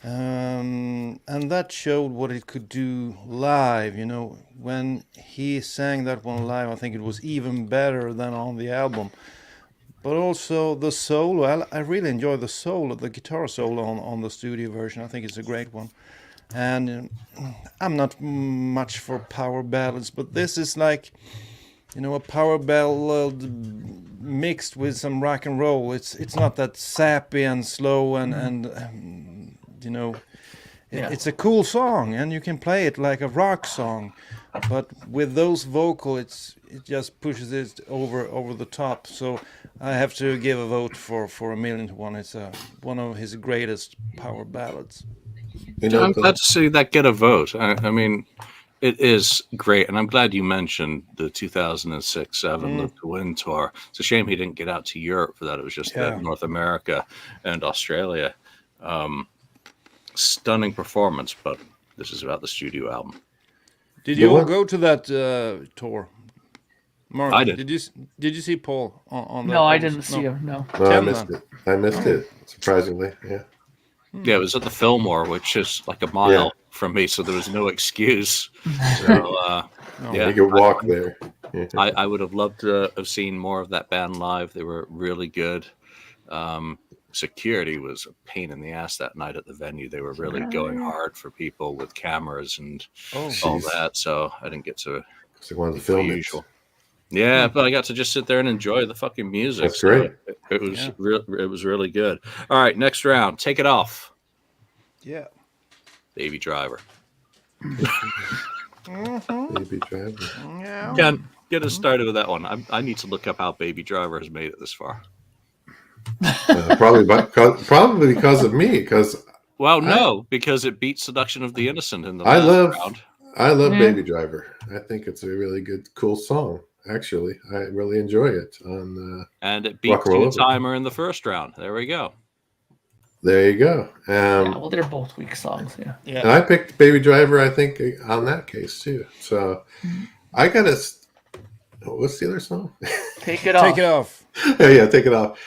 [SPEAKER 3] And that showed what it could do live. When he sang that one live, I think it was even better than on the album. But also the solo, I really enjoy the solo, the guitar solo on the studio version. I think it's a great one. And I'm not much for power ballads, but this is like, a power ballad mixed with some rock and roll. It's not that sappy and slow it's a cool song, and you can play it like a rock song, but with those vocals, it just pushes it over the top. So I have to give a vote for A Million to One. It's one of his greatest power ballads.
[SPEAKER 2] I'm glad to see that get a vote. I mean, it is great, and I'm glad you mentioned the 2006-07 Live to Win tour. It's a shame he didn't get out to Europe for that. It was just North America and Australia. Stunning performance, but this is about the studio album.
[SPEAKER 3] Did you all go to that tour? Mark,
[SPEAKER 2] I did.
[SPEAKER 3] Did you see Paul on that?
[SPEAKER 5] No, I didn't see him. No.
[SPEAKER 4] I missed it. I missed it, surprisingly. Yeah.
[SPEAKER 2] Yeah, it was at the Fillmore, which is like a mile from me, so there was no excuse. So,
[SPEAKER 4] you could walk there. Yeah.
[SPEAKER 2] I would have loved to have seen more of that band live. They were really good. Security was a pain in the ass that night at the venue. They were really going hard for people with cameras and all that. So I didn't get to
[SPEAKER 4] wanted to film it.
[SPEAKER 2] Yeah, but I got to just sit there and enjoy the fucking music.
[SPEAKER 4] That's great.
[SPEAKER 2] It was it was really good. All right, next round. Take It Off.
[SPEAKER 3] Yeah.
[SPEAKER 2] Baby Driver.
[SPEAKER 4] Baby Driver.
[SPEAKER 3] Yeah.
[SPEAKER 2] Ken, get us started with that one. I need to look up how Baby Driver has made it this far.
[SPEAKER 4] Probably because of me.
[SPEAKER 2] Because it beat Seduction of the Innocent in the
[SPEAKER 4] I
[SPEAKER 2] last round.
[SPEAKER 4] I love Baby Driver. I think it's a really good, cool song. Actually, I really enjoy it.
[SPEAKER 2] And it beat Two Timer in the first round. There we go.
[SPEAKER 4] There you go.
[SPEAKER 5] Well, they're both weak songs. Yeah.
[SPEAKER 4] And I picked Baby Driver, I think, on that case too. So I gotta. What's the other song?
[SPEAKER 5] Take It Off.
[SPEAKER 3] Take It Off.
[SPEAKER 4] Yeah, Take It Off.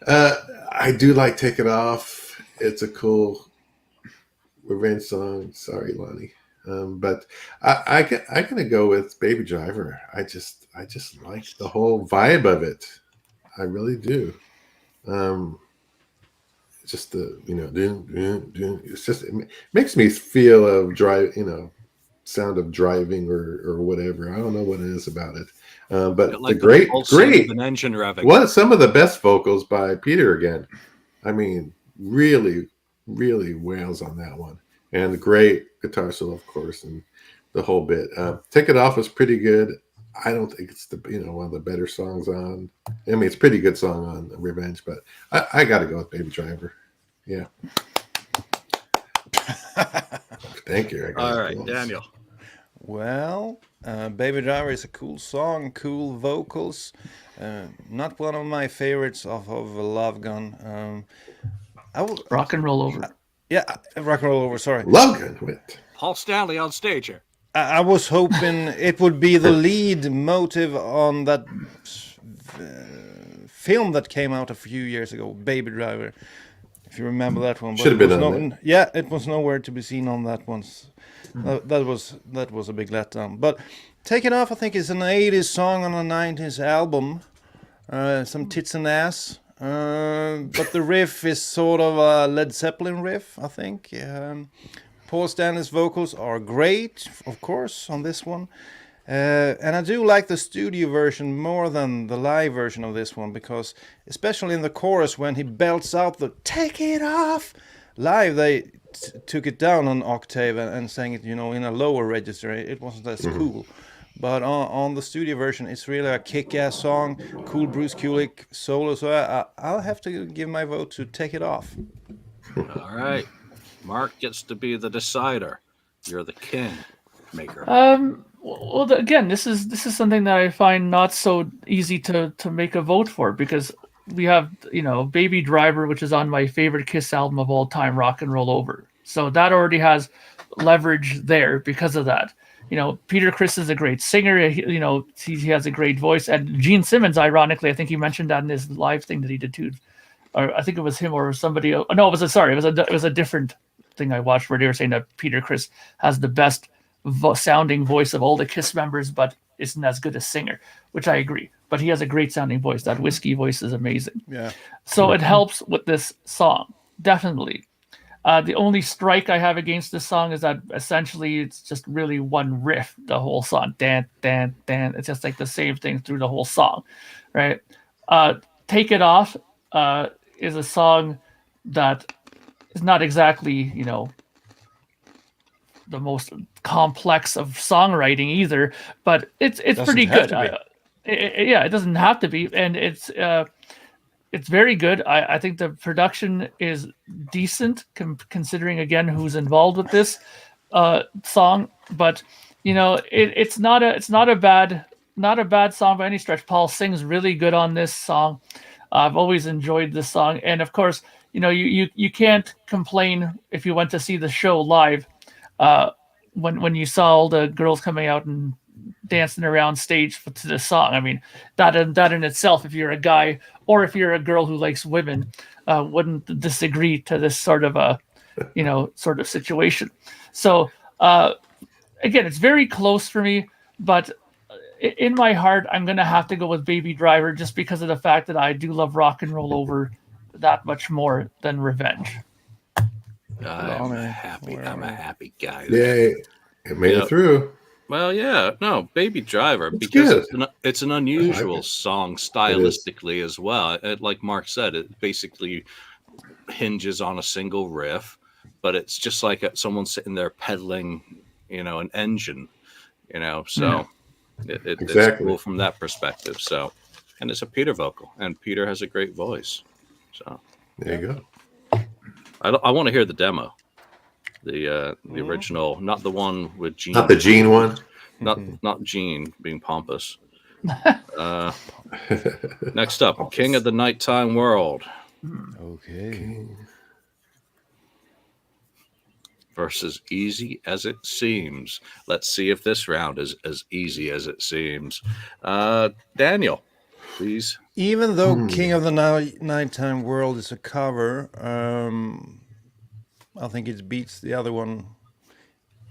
[SPEAKER 4] I do like Take It Off. It's a cool revenge song. Sorry, Lonnie. But I gotta go with Baby Driver. I just like the whole vibe of it. I really do. Just the it's just it makes me feel of sound of driving or whatever. I don't know what it is about it. But
[SPEAKER 2] like
[SPEAKER 4] the great
[SPEAKER 2] an engine revving.
[SPEAKER 4] What some of the best vocals by Peter again. I mean, really, really wails on that one. And the great guitar solo, of course, and the whole bit. Take It Off was pretty good. I don't think it's the one of the better songs on. I mean, it's a pretty good song on Revenge, but I got to go with Baby Driver. Yeah. Thank you.
[SPEAKER 2] All right, Daniel.
[SPEAKER 3] Well, Baby Driver is a cool song, cool vocals. Not one of my favorites of Love Gun.
[SPEAKER 5] Rock and Roll Over.
[SPEAKER 3] Rock and Roll Over. Sorry,
[SPEAKER 4] Love Gun with
[SPEAKER 2] Paul Stanley on stage here.
[SPEAKER 3] I was hoping it would be the lead motive on that film that came out a few years ago, Baby Driver. If you remember that one,
[SPEAKER 4] should have been on that.
[SPEAKER 3] Yeah, it was nowhere to be seen on that one. That was a big letdown. But Take It Off, I think, is an 80s song on a 90s album. Some tits and ass. But the riff is sort of a Led Zeppelin riff, I think. Paul Stanley's vocals are great, of course, on this one. And I do like the studio version more than the live version of this one, because especially in the chorus when he belts out the "Take It Off," live they took it down an octave and sang it, in a lower register. It wasn't as cool. But on the studio version, it's really a kick-ass song, cool Bruce Kulick solo. So I'll have to give my vote to Take It Off.
[SPEAKER 2] All right. Mark gets to be the decider. You're the king maker.
[SPEAKER 5] Well, again, this is something that I find not so easy to make a vote for, because we have, Baby Driver, which is on my favorite Kiss album of all time, Rock and Roll Over. So that already has leverage there because of that. Peter Criss is a great singer. He has a great voice. And Gene Simmons, ironically, I think he mentioned that in his live thing that he did too. Or I think it was him or somebody. No, it was a different thing I watched where they were saying that Peter Criss has the best sounding voice of all the Kiss members, but isn't as good a singer, which I agree. But he has a great sounding voice. That whiskey voice is amazing.
[SPEAKER 3] Yeah.
[SPEAKER 5] So it helps with this song, definitely. The only strike I have against this song is that essentially it's just really one riff, the whole song. Dan, dan, dan. It's just like the same thing through the whole song, right? Take It Off is a song that is not exactly, the most complex of songwriting either, but it's pretty good. It doesn't have to be, and it's very good. I think the production is decent, considering again who's involved with this song. But it's not a bad song by any stretch. Paul sings really good on this song. I've always enjoyed this song, and of course, you can't complain if you went to see the show live. When you saw all the girls coming out and dancing around stage to the song, I mean, that in itself, if you're a guy or if you're a girl who likes women, wouldn't disagree to this sort of a, sort of situation. So again, it's very close for me, but in my heart, I'm gonna have to go with Baby Driver just because of the fact that I do love Rock and Roll Over that much more than Revenge.
[SPEAKER 2] I'm a happy guy.
[SPEAKER 4] Yeah, it made it through.
[SPEAKER 2] Well, yeah, no, Baby Driver, because it's an unusual song stylistically as well. Like Mark said, it basically hinges on a single riff, but it's just like someone sitting there pedaling, an engine, so it's cool from that perspective. So, and it's a Peter vocal, and Peter has a great voice. So
[SPEAKER 4] there you go.
[SPEAKER 2] I want to hear the demo, the original, not the one with Gene.
[SPEAKER 4] Not the Gene one.
[SPEAKER 2] Not Gene being pompous. Next up, King of the Nighttime World.
[SPEAKER 3] Okay.
[SPEAKER 2] Versus Easy as It Seems. Let's see if this round is as easy as it seems. Daniel, please.
[SPEAKER 3] Even though King of the Nighttime World is a cover, I think it beats the other one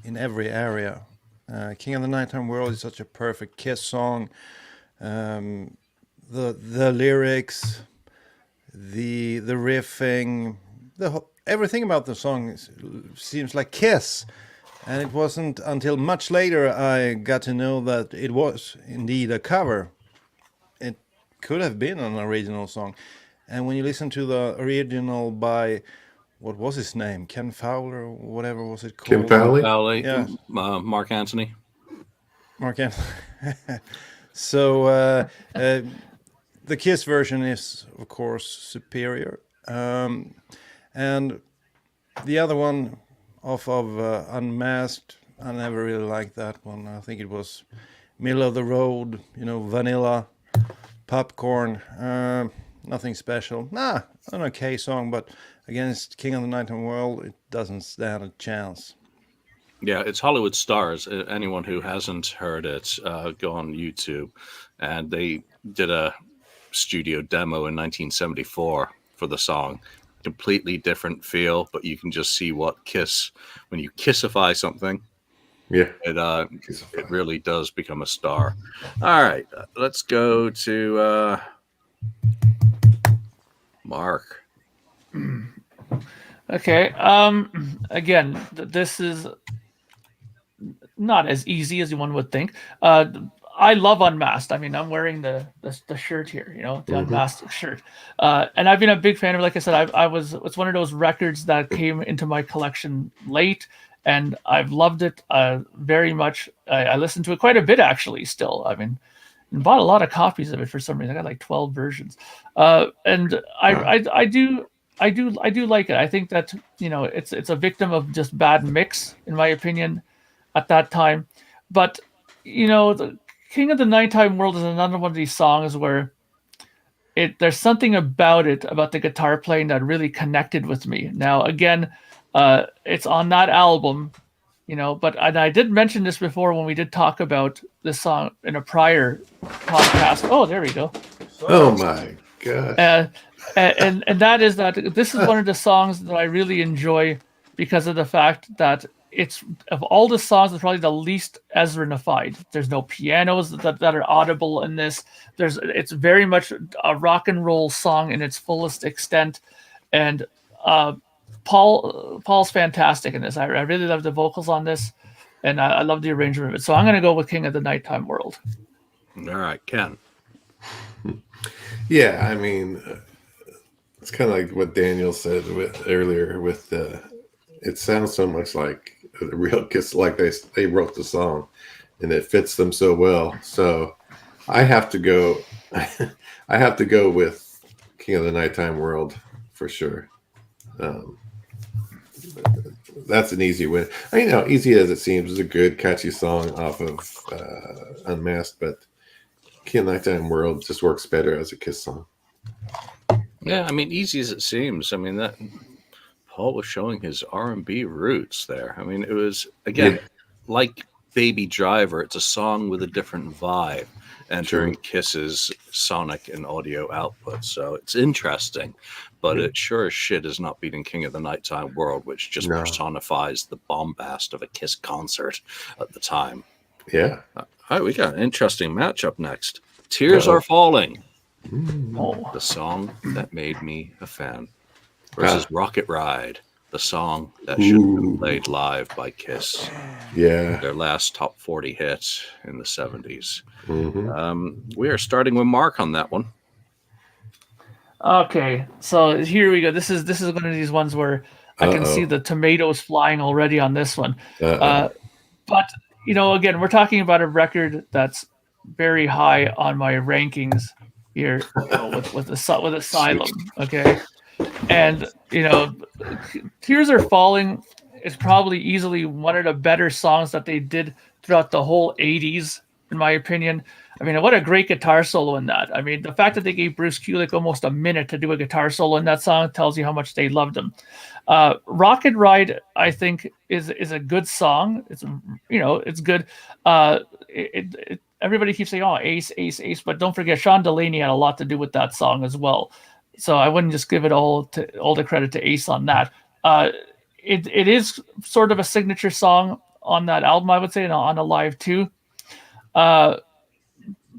[SPEAKER 3] in every area. King of the Nighttime World is such a perfect Kiss song. The lyrics, the riffing, everything about the song seems like Kiss. And it wasn't until much later I got to know that it was indeed a cover. It could have been an original song. And when you listen to the original by, what was his name? Ken Fowler, whatever was it called?
[SPEAKER 4] Kim Fowley?
[SPEAKER 2] Yeah. Mark Anthony.
[SPEAKER 3] Mark Anthony. So the Kiss version is, of course, superior. And the other one off of Unmasked, I never really liked that one. I think it was middle of the road, vanilla, popcorn, nothing special. An okay song, but against King of the Nighttime World, it doesn't stand a chance.
[SPEAKER 2] Yeah, it's Hollywood Stars. Anyone who hasn't heard it, go on YouTube. And they did a studio demo in 1974 for the song. Completely different feel, but you can just see what Kiss, when you kissify something, it really does become a star. All right, let's go to Mark.
[SPEAKER 5] Okay. Again, this is not as easy as one would think. I love Unmasked. I mean, I'm wearing the shirt here, the Unmasked shirt. And I've been a big fan of it. Like I said, it's one of those records that came into my collection late, and I've loved it very much. I listened to it quite a bit, actually, still. I mean, and bought a lot of copies of it for some reason. I got like 12 versions. And I do like it. I think that, it's a victim of just bad mix, in my opinion, at that time. But, the King of the Nighttime World is another one of these songs where there's something about it, about the guitar playing, that really connected with me. Now, again, it's on that album, but I did mention this before when we did talk about this song in a prior podcast. Oh, there we go.
[SPEAKER 4] Oh my gosh.
[SPEAKER 5] And that is that this is one of the songs that I really enjoy because of the fact that it's, of all the songs, it's probably the least Ezra-nified. There's no pianos that are audible in this. It's very much a rock and roll song in its fullest extent. And Paul's fantastic in this. I really love the vocals on this, and I love the arrangement of it. So I'm going to go with King of the Nighttime World.
[SPEAKER 2] All right, Ken.
[SPEAKER 4] Yeah, I mean, it's kind of like what Daniel said earlier with it sounds so much like a real Kiss, like they wrote the song, and it fits them so well. So I have to go. I have to go with King of the Nighttime World for sure. That's an easy win. I know, easy as it seems, is a good, catchy song off of Unmasked, but King of the Nighttime World just works better as a Kiss song.
[SPEAKER 2] Yeah, I mean, easy as it seems. I mean, that Paul was showing his R&B roots there. I mean, it was, again, like Baby Driver, it's a song with a different vibe entering Kiss's sonic and audio output. So it's interesting, but it sure as shit is not beating King of the Nighttime World, which just personifies the bombast of a Kiss concert at the time.
[SPEAKER 4] Yeah.
[SPEAKER 2] All right, we got an interesting matchup next. Tears Are Falling. The song that made me a fan. Versus Rocket Ride, the song that should have been played live by Kiss.
[SPEAKER 4] Yeah.
[SPEAKER 2] Their last top 40 hit in the 70s. We are starting with Mark on that one.
[SPEAKER 5] Okay, so here we go. This is one of these ones where I can see the tomatoes flying already on this one. But, again, we're talking about a record that's very high on my rankings here with Asylum, okay? And, Tears Are Falling is probably easily one of the better songs that they did throughout the whole 80s, in my opinion. I mean, what a great guitar solo in that. I mean, the fact that they gave Bruce Kulick almost a minute to do a guitar solo in that song tells you how much they loved him. Rocket Ride, I think, is a good song. It's, it's good. Everybody keeps saying, oh, Ace, Ace, Ace, but don't forget, Sean Delaney had a lot to do with that song as well. So I wouldn't just give it all the credit to Ace on that. It is sort of a signature song on that album, I would say, and on Alive too. But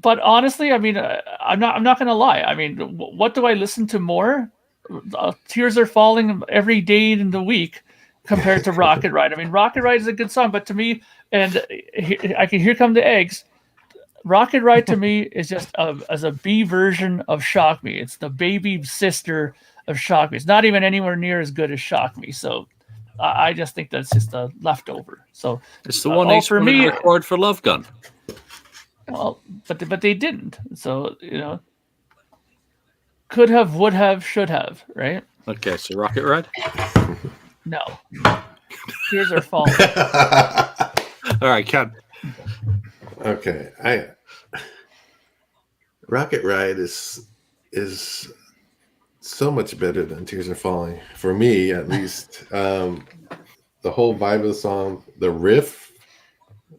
[SPEAKER 5] honestly, I mean, I'm not going to lie. I mean, what do I listen to more? Tears Are Falling every day in the week compared to Rocket Ride. I mean, Rocket Ride is a good song, but to me, and Here Come the Eggs, Rocket Ride to me is just as a B version of Shock Me. It's the baby sister of Shock Me. It's not even anywhere near as good as Shock Me. So I just think that's just a leftover. So
[SPEAKER 2] it's the one Ace wanted to record for Love Gun.
[SPEAKER 5] Well, but they didn't. So could have, would have, should have, right?
[SPEAKER 2] Okay, so Rocket Ride.
[SPEAKER 5] No, Tears Are Falling.
[SPEAKER 2] All right, Ken.
[SPEAKER 4] Okay, Rocket Ride is so much better than Tears Are Falling for me, at least. The whole vibe of the song, the riff,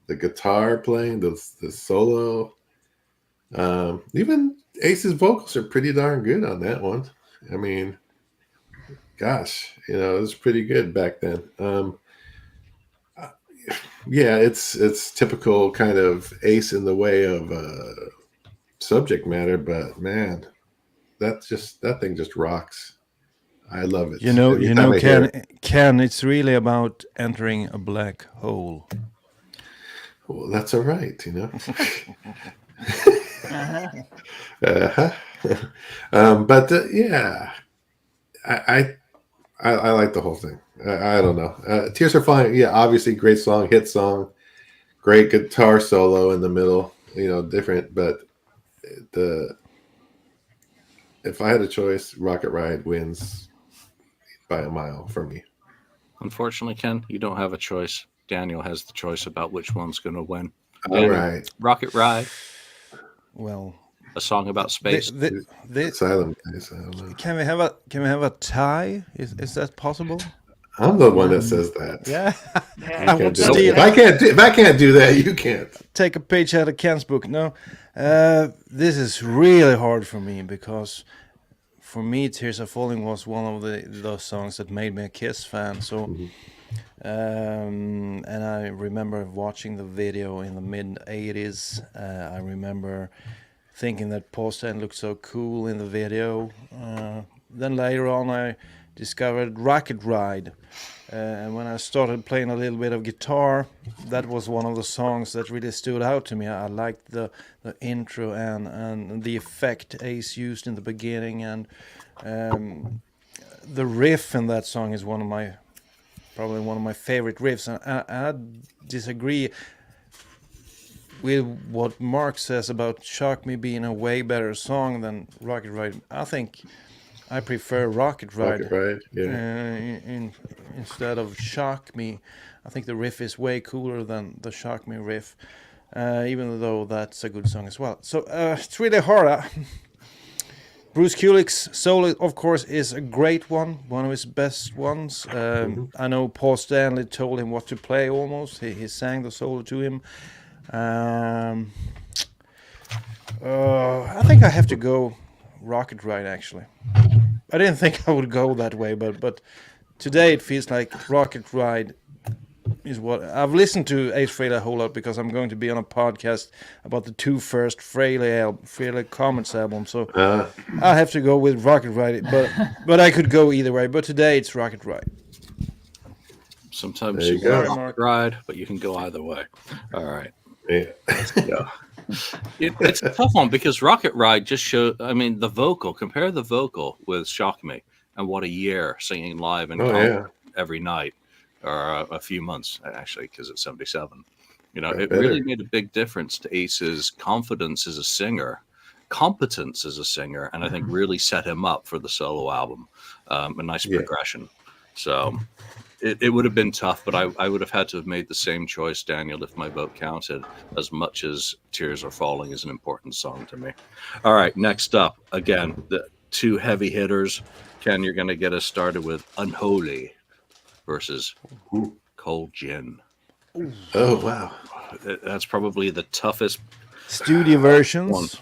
[SPEAKER 4] the guitar playing, the solo, even Ace's vocals are pretty darn good on that one. I mean, gosh, it was pretty good back then. Yeah, it's typical kind of Ace in the way of subject matter, but man, that thing just rocks. I love it.
[SPEAKER 3] Ken, it's really about entering a black hole.
[SPEAKER 4] Well, that's all right, But yeah, I like the whole thing. I don't know. Tears Are Falling, yeah, obviously great song, hit song, great guitar solo in the middle. Different, but if I had a choice, Rocket Ride wins by a mile for me.
[SPEAKER 2] Unfortunately, Ken, you don't have a choice. Daniel has the choice about which one's going to win.
[SPEAKER 4] All right.
[SPEAKER 2] Rocket Ride.
[SPEAKER 3] Well,
[SPEAKER 2] a song about space.
[SPEAKER 4] Silent place. I don't know.
[SPEAKER 3] Can we have a tie? Is that possible?
[SPEAKER 4] I'm the one that says that.
[SPEAKER 3] Yeah.
[SPEAKER 4] I would steal. If I can't do that, you can't.
[SPEAKER 3] Take a page out of Ken's book. No, this is really hard for me because for me, Tears Are Falling was one of those songs that made me a Kiss fan. So, and I remember watching the video in the mid '80s. I remember thinking that Paul Stanley looked so cool in the video. Then later on, I discovered Rocket Ride. And when I started playing a little bit of guitar, that was one of the songs that really stood out to me. I liked the intro and the effect Ace used in the beginning, and the riff in that song is probably one of my favorite riffs. And I disagree with what Mark says about Shock Me being a way better song than Rocket Ride. I think I prefer Rocket Ride, instead of Shock Me. I think the riff is way cooler than the Shock Me riff, even though that's a good song as well. So it's really hard. Bruce Kulick's solo, of course, is a great one of his best ones. I know Paul Stanley told him what to play almost. He sang the solo to him. I think I have to go Rocket Ride, actually. I didn't think I would go that way, but today it feels like Rocket Ride is what I've listened to Ace Frehley a whole lot because I'm going to be on a podcast about the two first Frehley Comets albums. So I have to go with Rocket Ride, but I could go either way. But today it's Rocket Ride.
[SPEAKER 2] Sometimes you go Rocket Ride, but you can go either way. All right.
[SPEAKER 4] Yeah.
[SPEAKER 2] Let's go. It's a tough one because Rocket Ride just showed. I mean, the vocal. Compare the vocal with Shock Me, and what a year singing live and every night, or a few months actually, because it's 77. It really made a big difference to Ace's confidence as a singer, competence as a singer, and I think really set him up for the solo album. A nice progression. So. It would have been tough, but I would have had to have made the same choice, Daniel, if my vote counted, as much as Tears Are Falling is an important song to me. All right, next up, again, the two heavy hitters. Ken, you're going to get us started with Unholy versus Cold Gin.
[SPEAKER 4] Oh, wow.
[SPEAKER 2] That's probably the toughest.
[SPEAKER 3] Studio versions.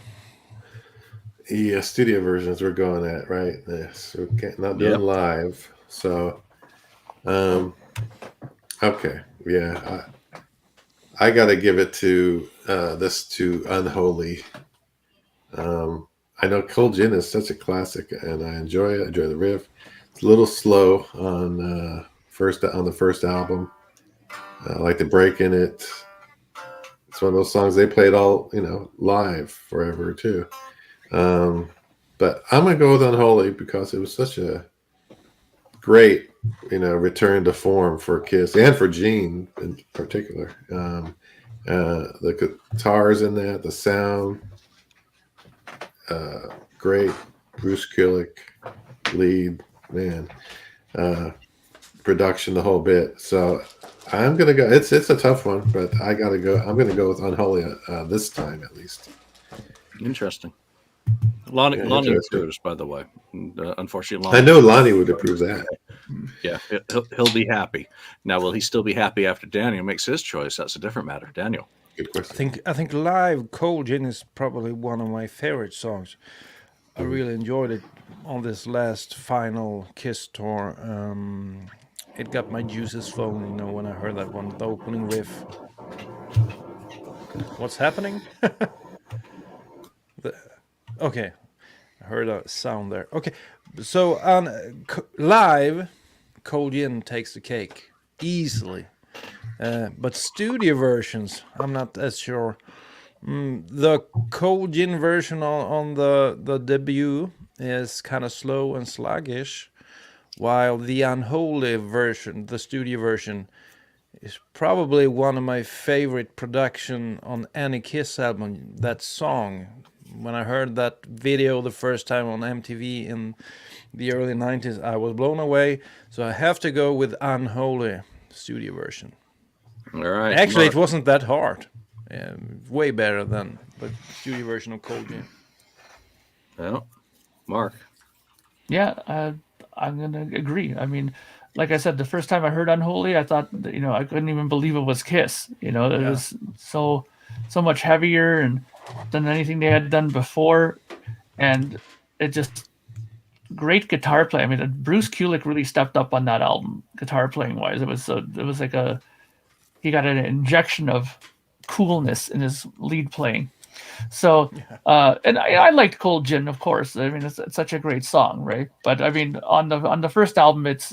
[SPEAKER 4] Yeah, studio versions we're going at, right? Yes, we're not doing live, so... okay. Yeah. I gotta give it to Unholy. I know Cold Gin is such a classic and I enjoy it. I enjoy the riff. It's a little slow on the first album. I like the break in it. It's one of those songs they played all, live forever too. But I'm gonna go with Unholy because it was such a great, return to form for Kiss and for Gene in particular. The guitars in that, the sound, great. Bruce Kulick, lead, man. Production, the whole bit. So I'm gonna go. It's a tough one, but I gotta go. I'm gonna go with Unholy this time at least.
[SPEAKER 2] Interesting. Lonnie approves, by the way. Unfortunately,
[SPEAKER 4] I know Lonnie would approve that.
[SPEAKER 2] Yeah, he'll be happy. Now, will he still be happy after Daniel makes his choice? That's a different matter. Daniel.
[SPEAKER 4] Good question.
[SPEAKER 3] I think live Cold Gin is probably one of my favorite songs. I really enjoyed it on this last final Kiss tour. It got my juices flowing, when I heard that one, the opening riff. What's happening? Okay, I heard a sound there. Okay, so on live, Cold Gin takes the cake easily. But studio versions, I'm not as sure. The Cold Gin version on the debut is kind of slow and sluggish, while the Unholy version, the studio version, is probably one of my favorite production on any Kiss album. That song, when I heard that video the first time on MTV in the early 90s, I was blown away. So I have to go with Unholy studio version.
[SPEAKER 2] All right.
[SPEAKER 3] Actually,
[SPEAKER 2] Mark.
[SPEAKER 3] it wasn't that hard. Way better than the studio version of Cold Gin.
[SPEAKER 2] Well, Mark.
[SPEAKER 5] Yeah, I'm gonna agree. I mean, like I said, the first time I heard Unholy, I thought that, I couldn't even believe it was Kiss. It was so much heavier than anything they had done before, and it just great guitar play. I mean, Bruce Kulick really stepped up on that album, guitar playing wise. It was like he got an injection of coolness in his lead playing. So, and I liked Cold Gin, of course. I mean, it's such a great song, right? But I mean, on the first album, it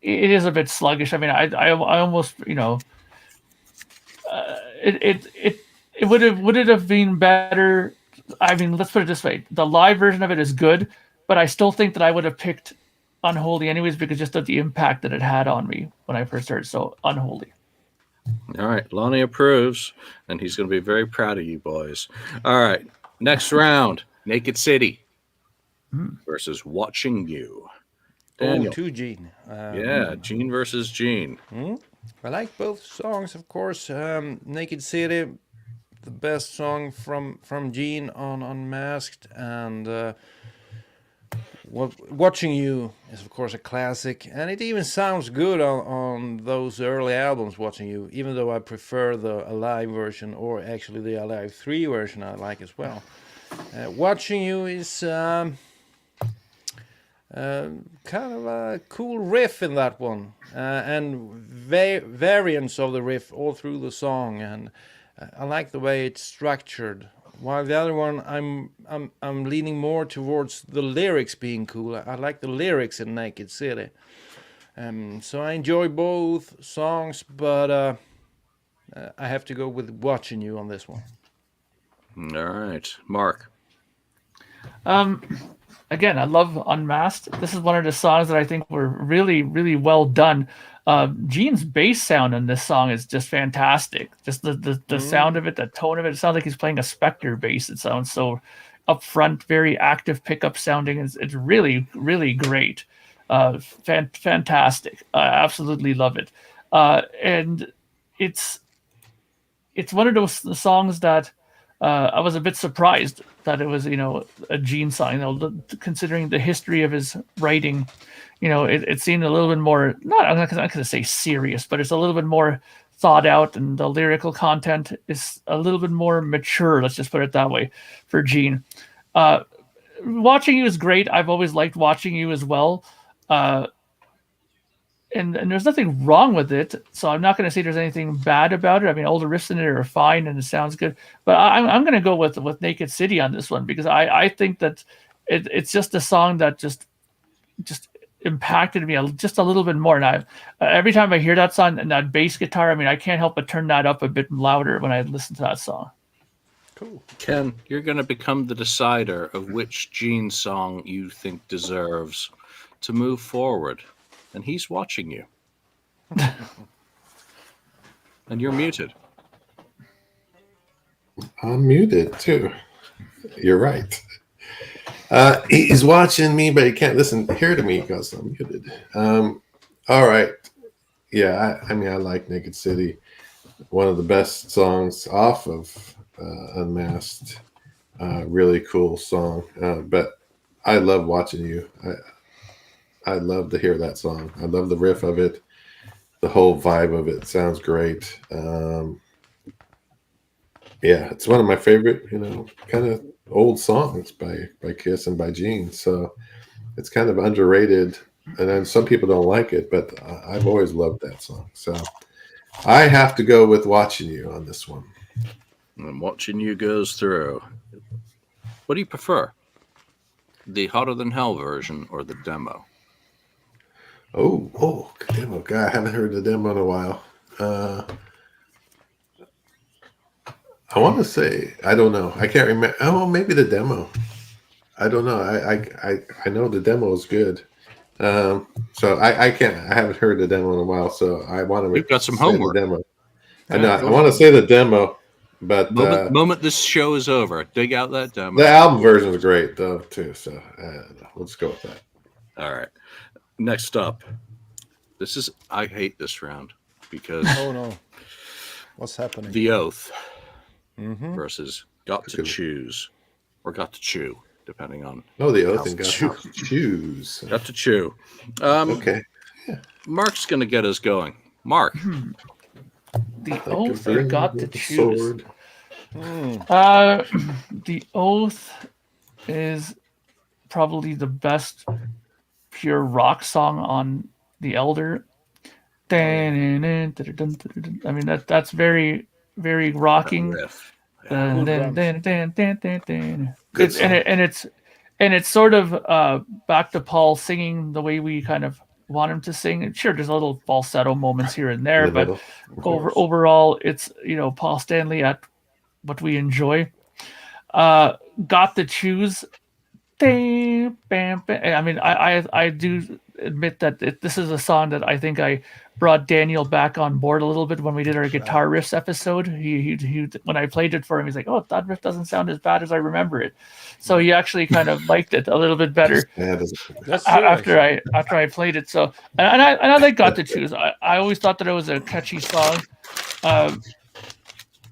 [SPEAKER 5] is a bit sluggish. I mean, I almost, it would it have been better? I mean, let's put it this way: the live version of it is good, but I still think that I would have picked Unholy anyways because just of the impact that it had on me when I first heard. So, Unholy.
[SPEAKER 2] All right, Lonnie approves, and he's going to be very proud of you boys. All right, next round, Naked City versus Watching You. Daniel.
[SPEAKER 3] To Gene.
[SPEAKER 2] Gene versus Gene.
[SPEAKER 3] I like both songs, of course. Naked City, the best song from Gene on Unmasked, and Watching You is, of course, a classic, and it even sounds good on those early albums, Watching You, even though I prefer the Alive version, or actually the Alive 3 version I like as well. Watching You is kind of a cool riff in that one, and variants of the riff all through the song, and I like the way it's structured. While the other one, I'm leaning more towards the lyrics being cool. I like the lyrics in Naked City. So I enjoy both songs, but I have to go with Watching You on this one.
[SPEAKER 2] All right, Mark.
[SPEAKER 5] Again, I love Unmasked. This is one of the songs that I think were really, really well done. Gene's bass sound in this song is just fantastic. Just the sound of it, the tone of it. It sounds like he's playing a Spectre bass. It sounds so upfront, very active pickup sounding. It's really, really great. Fantastic. I absolutely love it. And it's one of those songs that I was a bit surprised that it was, a Gene song, considering the history of his writing. It seemed a little bit more, I'm not going to say serious, but it's a little bit more thought out, and the lyrical content is a little bit more mature, let's just put it that way, for Gene. Watching You is great. I've always liked Watching You as well. And there's nothing wrong with it, so I'm not going to say there's anything bad about it. I mean, all the riffs in it are fine, and it sounds good. But I'm going to go with Naked City on this one, because I think that it's just a song that just impacted me just a little bit more. And every time I hear that song and that bass guitar, I mean, I can't help but turn that up a bit louder when I listen to that song.
[SPEAKER 2] Cool. Ken, you're going to become the decider of which Gene song you think deserves to move forward. And he's watching you. And you're muted.
[SPEAKER 4] I'm muted too. You're right. He's watching me, but he can't hear to me because I'm muted. All right. Yeah, I mean, I like Naked City. One of the best songs off of Unmasked. Really cool song. But I love Watching You. I love to hear that song. I love the riff of it. The whole vibe of it sounds great. Yeah, it's one of my favorite, kind of old songs by Kiss and by Gene. So it's kind of underrated, and then some people don't like it, but I've always loved that song. So I have to go with Watching You on this one.
[SPEAKER 2] And Watching You goes through. What do you prefer? The Hotter Than Hell version or the demo?
[SPEAKER 4] Oh, demo. God, I haven't heard the demo in a while. I want to say, I don't know. I can't remember. Oh, maybe the demo. I don't know. I know the demo is good. So I can't. I haven't heard the demo in a while. So I want to.
[SPEAKER 2] We've got some homework.
[SPEAKER 4] The demo. I know. I want to say the demo, but
[SPEAKER 2] moment this show is over, dig out that demo.
[SPEAKER 4] The album version is great though too. So we'll just go with that.
[SPEAKER 2] All right. Next up, I hate this round because
[SPEAKER 3] oh no, what's happening?
[SPEAKER 2] The Oath versus Got to Choose or Got to Chew, depending on.
[SPEAKER 4] No, The Oath and Got to Choose.
[SPEAKER 2] Got to Chew.
[SPEAKER 4] Okay. Yeah.
[SPEAKER 2] Mark's going to get us going. Mark.
[SPEAKER 5] The Oath or Got to Choose. The Oath is probably the best pure rock song on The Elder. I mean that's very, very rocking. It's sort of back to Paul singing the way we kind of want him to sing. And sure, there's a little falsetto moments here and there, but overall, it's Paul Stanley at what we enjoy. Got to Choose. I mean, I do admit that this is a song that I think I brought Daniel back on board a little bit when we did our guitar riffs episode. He when I played it for him, he's like, "Oh, that riff doesn't sound as bad as I remember it." So he actually kind of liked it a little bit better after I played it. So and I like Got to Choose. I always thought that it was a catchy song.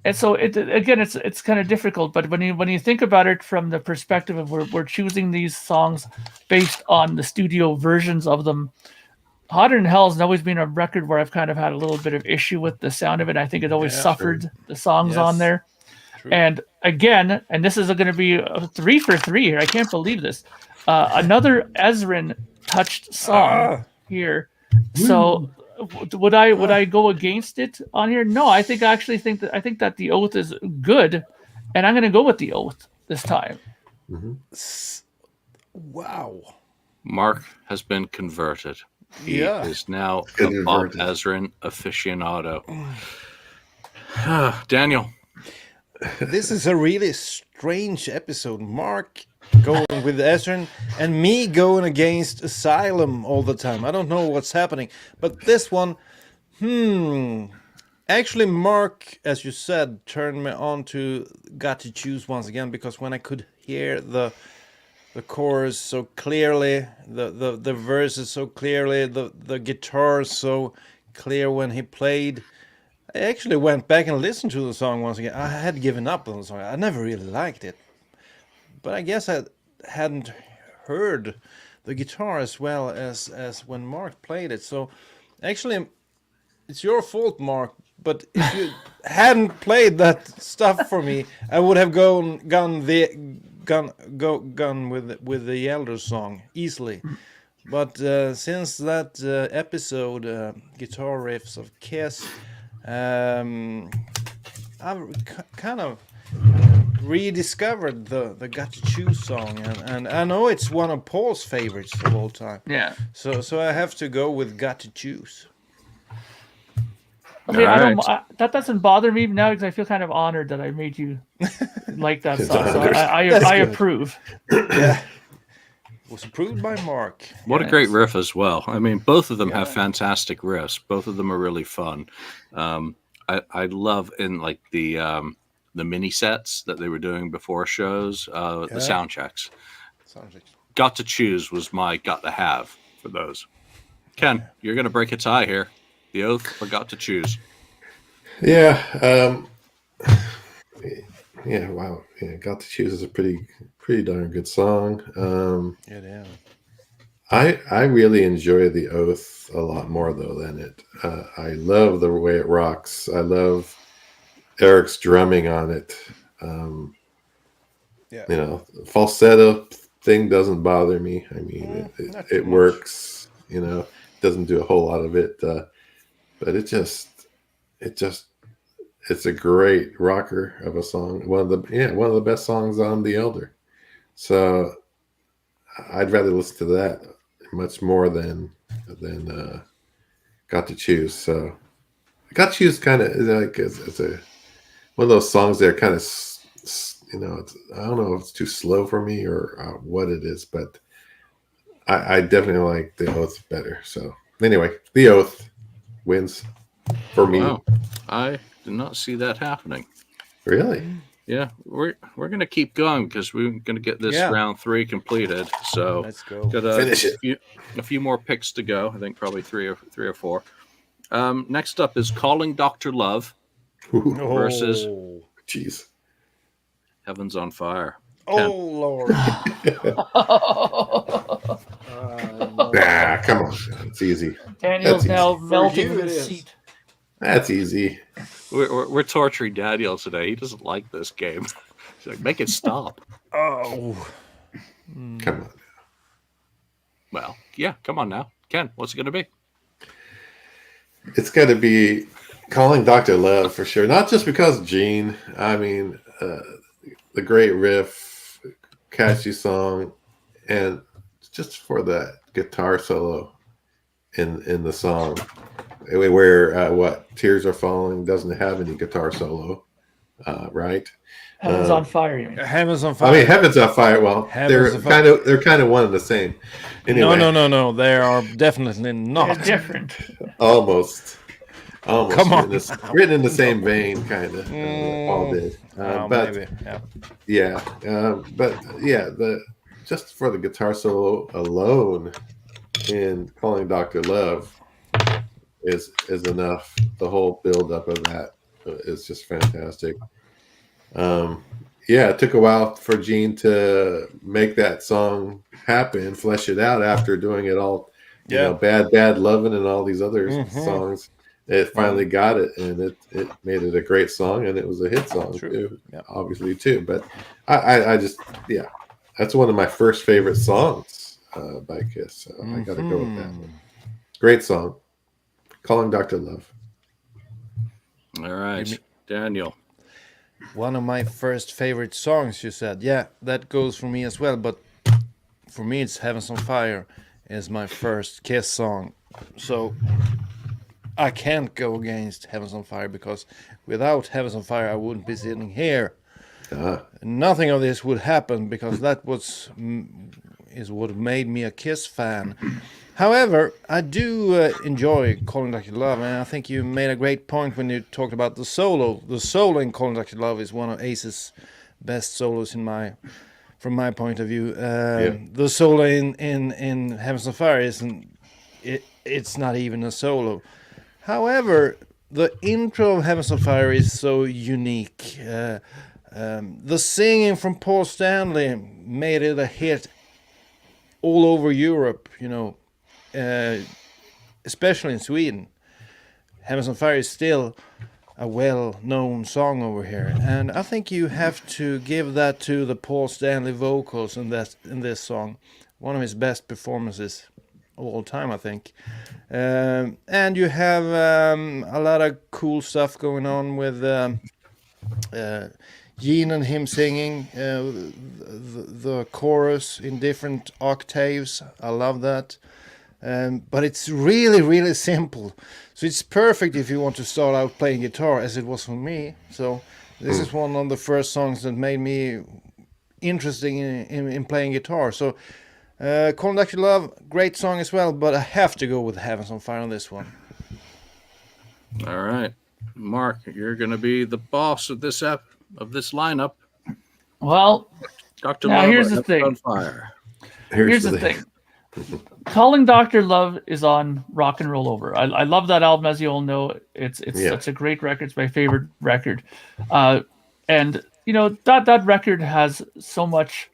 [SPEAKER 5] And so it's kind of difficult, but when you think about it from the perspective of we're choosing these songs based on the studio versions of them, Hotter Than Hell has always been a record where I've kind of had a little bit of issue with the sound of it. I think it always suffered the songs on there. True. And again, and this is going to be a 3 for 3 here. I can't believe this. Another Ezrin touched song here. So. Would I go against it on here? No, I think that The Oath is good, and I'm going to go with The Oath this time.
[SPEAKER 3] Wow.
[SPEAKER 2] Mark has been converted. He is now a Bob Ezrin aficionado. Daniel.
[SPEAKER 3] This is a really strange episode. Mark going with Ezrin and me going against Asylum all the time. I don't know what's happening, but this one, actually Mark, as you said, turned me on to Got to Choose once again, because when I could hear the chorus so clearly, the verses so clearly, the guitar so clear when he played, I actually went back and listened to the song once again. I had given up on the song. I never really liked it. But I guess I hadn't heard the guitar as well as when Mark played it. So actually, it's your fault, Mark. But if you hadn't played that stuff for me, I would have gone with the Elder song easily. But since that episode, guitar riffs of Kiss, I've kind of rediscovered the Got to Choose song, and I know it's one of Paul's favorites of all time.
[SPEAKER 5] Yeah.
[SPEAKER 3] So I have to go with Got to Choose.
[SPEAKER 5] I mean, that doesn't bother me now, because I feel kind of honored that I made you like that song. So I approve.
[SPEAKER 3] Yeah. Was approved by Mark.
[SPEAKER 2] What a great riff as well. I mean, both of them have fantastic riffs. Both of them are really fun. I love in like the mini sets that they were doing before shows, the sound checks. Got to Choose was my got to have for those. Ken, you're going to break a tie here. The Oath or Got to Choose?
[SPEAKER 4] Yeah. Yeah. Wow. Yeah. Got to Choose is a pretty darn good song.
[SPEAKER 3] Yeah.
[SPEAKER 4] I really enjoy The Oath a lot more though than it. I love the way it rocks. I love Eric's drumming on it. You know, falsetto thing doesn't bother me. I mean, it works. You know, doesn't do a whole lot of it, but it's a great rocker of a song. One of the best songs on The Elder. So I'd rather listen to that much more than Got to Choose. So Got to Choose kind of like it's a one of those songs that are kind of, you know, I don't know if it's too slow for me or what it is, but I definitely like The Oath better. So anyway, The Oath wins for me.
[SPEAKER 2] Wow. I did not see that happening.
[SPEAKER 4] Really?
[SPEAKER 2] Yeah, we're going to keep going because we're going to get this round 3 completed. So
[SPEAKER 3] let's go.
[SPEAKER 2] Got
[SPEAKER 4] Finish it.
[SPEAKER 2] A few more picks to go. I think probably three or four. Next up is Calling Dr. Love versus
[SPEAKER 4] Jeez.
[SPEAKER 2] Heaven's on Fire.
[SPEAKER 3] Oh, Lord.
[SPEAKER 4] Nah, come on. It's easy.
[SPEAKER 5] Daniel's now melting in his seat.
[SPEAKER 4] That's easy.
[SPEAKER 2] We're torturing Daniel today. He doesn't like this game. He's like, make it stop.
[SPEAKER 3] Oh.
[SPEAKER 4] Come on.
[SPEAKER 2] Well, yeah, come on now. Ken, what's it going to be?
[SPEAKER 4] It's got to be Calling Dr. Love for sure. Not just because Gene. I mean, the great riff, catchy song, and just for that guitar solo in the song, where what Tears Are Falling doesn't have any guitar solo, right?
[SPEAKER 5] Heaven's on Fire. You mean?
[SPEAKER 3] Heaven's on Fire.
[SPEAKER 4] I mean, Heaven's on Fire. Well, they're kind of one and the same. Anyway.
[SPEAKER 3] No. They are definitely not.
[SPEAKER 5] They're different.
[SPEAKER 4] Almost.
[SPEAKER 3] Come on.
[SPEAKER 4] Written in the same vein, kind of. All did. But
[SPEAKER 3] maybe.
[SPEAKER 4] Just for the guitar solo alone in Calling Dr. Love is enough. The whole build up of that is just fantastic. It took a while for Gene to make that song happen, flesh it out after doing it all, you know, Bad Lovin' and all these other songs. It finally got it, and it made it a great song, and it was a hit song too, obviously too. But I just, that's one of my first favorite songs by Kiss. So I got to go with that one. Great song, Calling Dr. Love.
[SPEAKER 2] All right, Daniel.
[SPEAKER 3] One of my first favorite songs, you said. Yeah, that goes for me as well. But for me, it's Heaven's on Fire is my first Kiss song. So I can't go against Heaven's on Fire, because without Heaven's on Fire, I wouldn't be sitting here. Nothing of this would happen, because that is what made me a Kiss fan. However, I do enjoy Calling Dr. Love, and I think you made a great point when you talked about the solo. The solo in Calling Dr. Love is one of Ace's best solos from my point of view. The solo in Heaven's on Fire it's not even a solo. However, the intro of Heaven's on Fire is so unique. The singing from Paul Stanley made it a hit all over Europe, you know. Especially in Sweden. Heaven's on Fire is still a well-known song over here, and I think you have to give that to the Paul Stanley vocals in this song. One of his best performances of all time, I think. And you have a lot of cool stuff going on with Gene and him singing the chorus in different octaves. I love that. But it's really, really simple. So it's perfect if you want to start out playing guitar, as it was for me. So this is one of the first songs that made me interested in playing guitar. So Calling Dr. Love, great song as well, but I have to go with Heaven's on Fire on this one.
[SPEAKER 2] All right. Mark, you're going to be the boss of this lineup.
[SPEAKER 5] Well,
[SPEAKER 2] Dr.
[SPEAKER 5] now
[SPEAKER 2] Love,
[SPEAKER 5] here's the
[SPEAKER 2] on
[SPEAKER 5] thing.
[SPEAKER 2] fire.
[SPEAKER 5] Here's the thing. Calling Dr. Love is on Rock and Roll Over. I love that album, as you all know. It's such a great record. It's my favorite record. And you know, that record has so much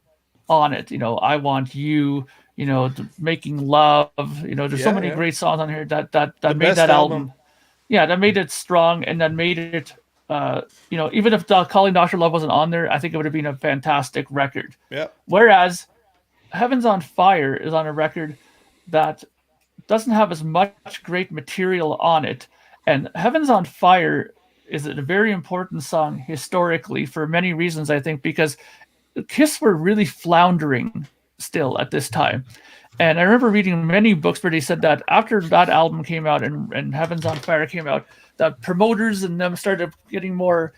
[SPEAKER 5] on it. You know, I Want You, you know, Making Love, you know, there's so many great songs on here that made that album. Yeah, that made it strong, and that made it you know, even if Calling Dr. Love wasn't on there, I think it would have been a fantastic record.
[SPEAKER 3] Yeah.
[SPEAKER 5] Whereas Heaven's on Fire is on a record that doesn't have as much great material on it. And Heaven's on Fire is a very important song historically for many reasons, I think, because Kiss were really floundering still at this time. And I remember reading many books where they said that after that album came out and Heaven's on Fire came out, the promoters and them started getting more,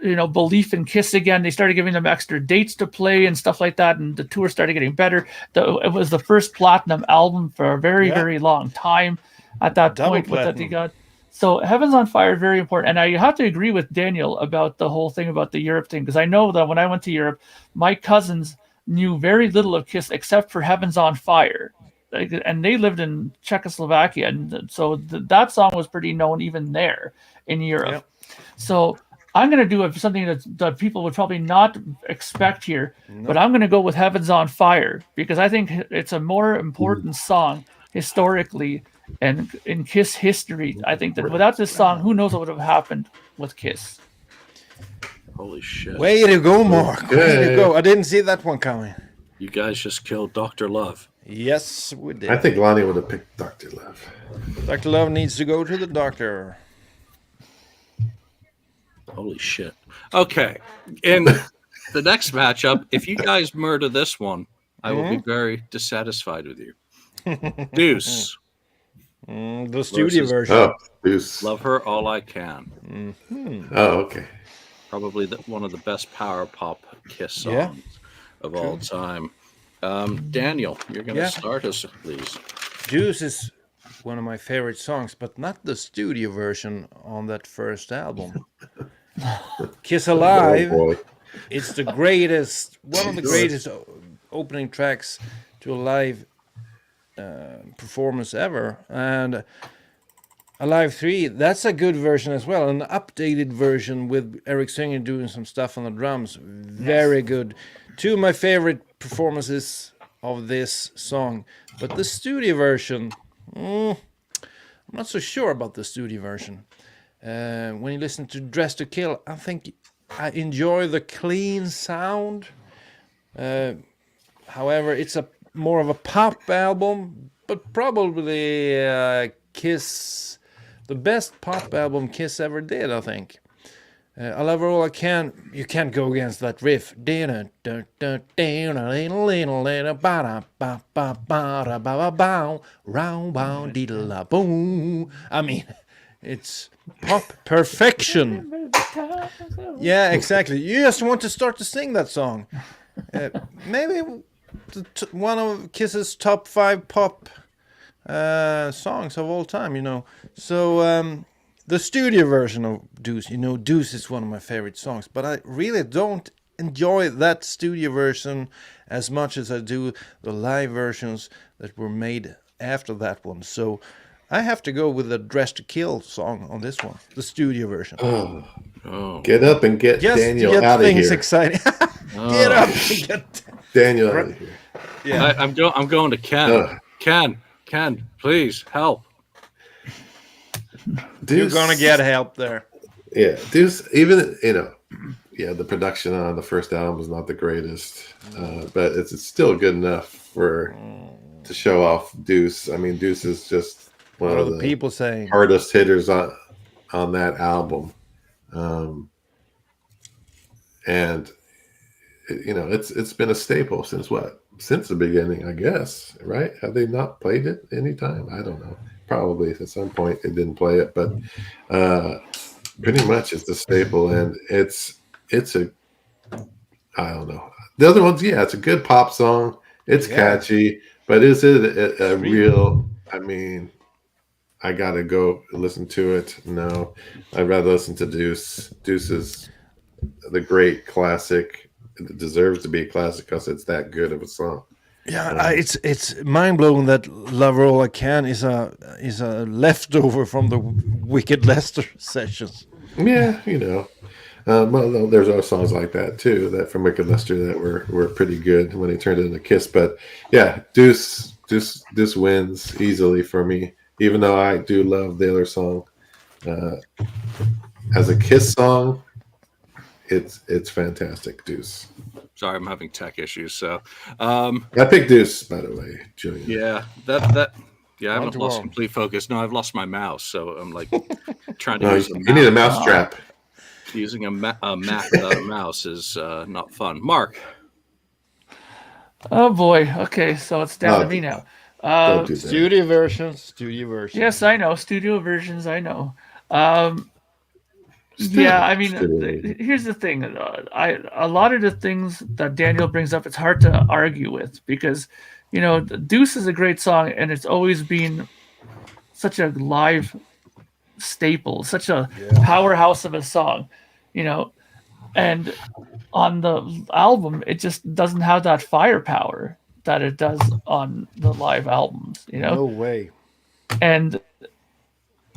[SPEAKER 5] you know, belief in Kiss again. They started giving them extra dates to play and stuff like that, and the tour started getting better. It was the first platinum album for a very, very long time at that point that they got. So Heaven's on Fire is very important. And I have to agree with Daniel about the whole thing about the Europe thing, because I know that when I went to Europe, my cousins knew very little of Kiss except for Heaven's on Fire. And they lived in Czechoslovakia. And so that song was pretty known even there in Europe. Yep. So I'm going to do something that people would probably not expect here, but I'm going to go with Heaven's on Fire because I think it's a more important song historically and in Kiss history. I think that without this song, who knows what would have happened with Kiss.
[SPEAKER 2] Holy shit.
[SPEAKER 3] Way to go, Mark. Way to go. I didn't see that one coming.
[SPEAKER 2] You guys just killed Dr. Love.
[SPEAKER 3] Yes, we did.
[SPEAKER 4] I think Lonnie would have picked Dr. Love.
[SPEAKER 3] Dr. Love needs to go to the doctor.
[SPEAKER 2] Holy shit. Okay. In the next matchup, if you guys murder this one, I will be very dissatisfied with you. Deuce.
[SPEAKER 3] The studio version.
[SPEAKER 4] Oh, Deuce.
[SPEAKER 2] Love Her All I Can.
[SPEAKER 4] Oh, okay.
[SPEAKER 2] Probably one of the best power pop Kiss songs of all time. Daniel, you're going to start us, please.
[SPEAKER 3] Deuce is one of my favorite songs, but not the studio version on that first album. Kiss Alive. Oh, boy. It's the greatest, one of the greatest opening tracks to a live performance ever. And Alive 3, that's a good version as well. An updated version with Eric Singer doing some stuff on the drums. Very good. Two of my favorite performances of this song. But the studio version, I'm not so sure about the studio version. When you listen to Dress to Kill, I think I enjoy the clean sound. However, it's more of a pop album, but probably Kiss, the best pop album Kiss ever did, I think. I Love Her All I Can. You can't go against that riff. I mean, it's pop perfection. Yeah, exactly. You just want to start to sing that song. Maybe one of Kiss's top 5 pop songs of all time, you know. So the studio version of Deuce, you know, Deuce is one of my favorite songs, but I really don't enjoy that studio version as much as I do the live versions that were made after that one. So I have to go with the Dress to Kill song on this one, the studio version.
[SPEAKER 4] Oh. Get up and get Daniel out of here.
[SPEAKER 3] Exciting. Get up and get
[SPEAKER 4] Daniel out of here.
[SPEAKER 2] Yeah, I'm going to Ken. Ken, please help.
[SPEAKER 3] Deuce, you're gonna get help there.
[SPEAKER 4] Yeah, Deuce. Even the production on the first album was not the greatest, but it's still good enough to show off Deuce. I mean, Deuce is just one of the
[SPEAKER 3] people saying
[SPEAKER 4] hardest hitters on that album, and it's been a staple since the beginning, I guess. Right? Have they not played it anytime? I don't know. Probably at some point they didn't play it, but pretty much it's a staple, and it's a, I don't know. The other ones, it's a good pop song. It's catchy, but is it a real? I mean, I gotta go listen to it. No, I'd rather listen to Deuce. Deuce is the great classic. It deserves to be a classic because it's that good of a song.
[SPEAKER 3] Yeah, it's mind blowing that "Love All I Can" is a leftover from the Wicked Lester sessions.
[SPEAKER 4] Yeah, well, there's other songs like that too, that from Wicked Lester that were pretty good when he turned it into Kiss. But yeah, Deuce wins easily for me, even though I do love the other song. As a Kiss song, it's fantastic. Deuce.
[SPEAKER 2] Sorry, I'm having tech issues. So,
[SPEAKER 4] I picked Deuce, by the way, Julian.
[SPEAKER 2] yeah, I haven't lost complete focus. No, I've lost my mouse, so I'm like trying to use
[SPEAKER 4] you need a mouse trap.
[SPEAKER 2] Using a map without a mouse is not fun. Mark.
[SPEAKER 5] Oh boy. Okay, so it's down to me now.
[SPEAKER 4] Don't do that.
[SPEAKER 3] Studio versions.
[SPEAKER 5] Yes, I know. Studio versions, I know. Yeah, I mean, here's the thing. A lot of the things that Daniel brings up, it's hard to argue with because, Deuce is a great song and it's always been such a live staple, such a powerhouse of a song, and on the album, it just doesn't have that firepower that it does on the live albums,
[SPEAKER 3] No way.
[SPEAKER 5] And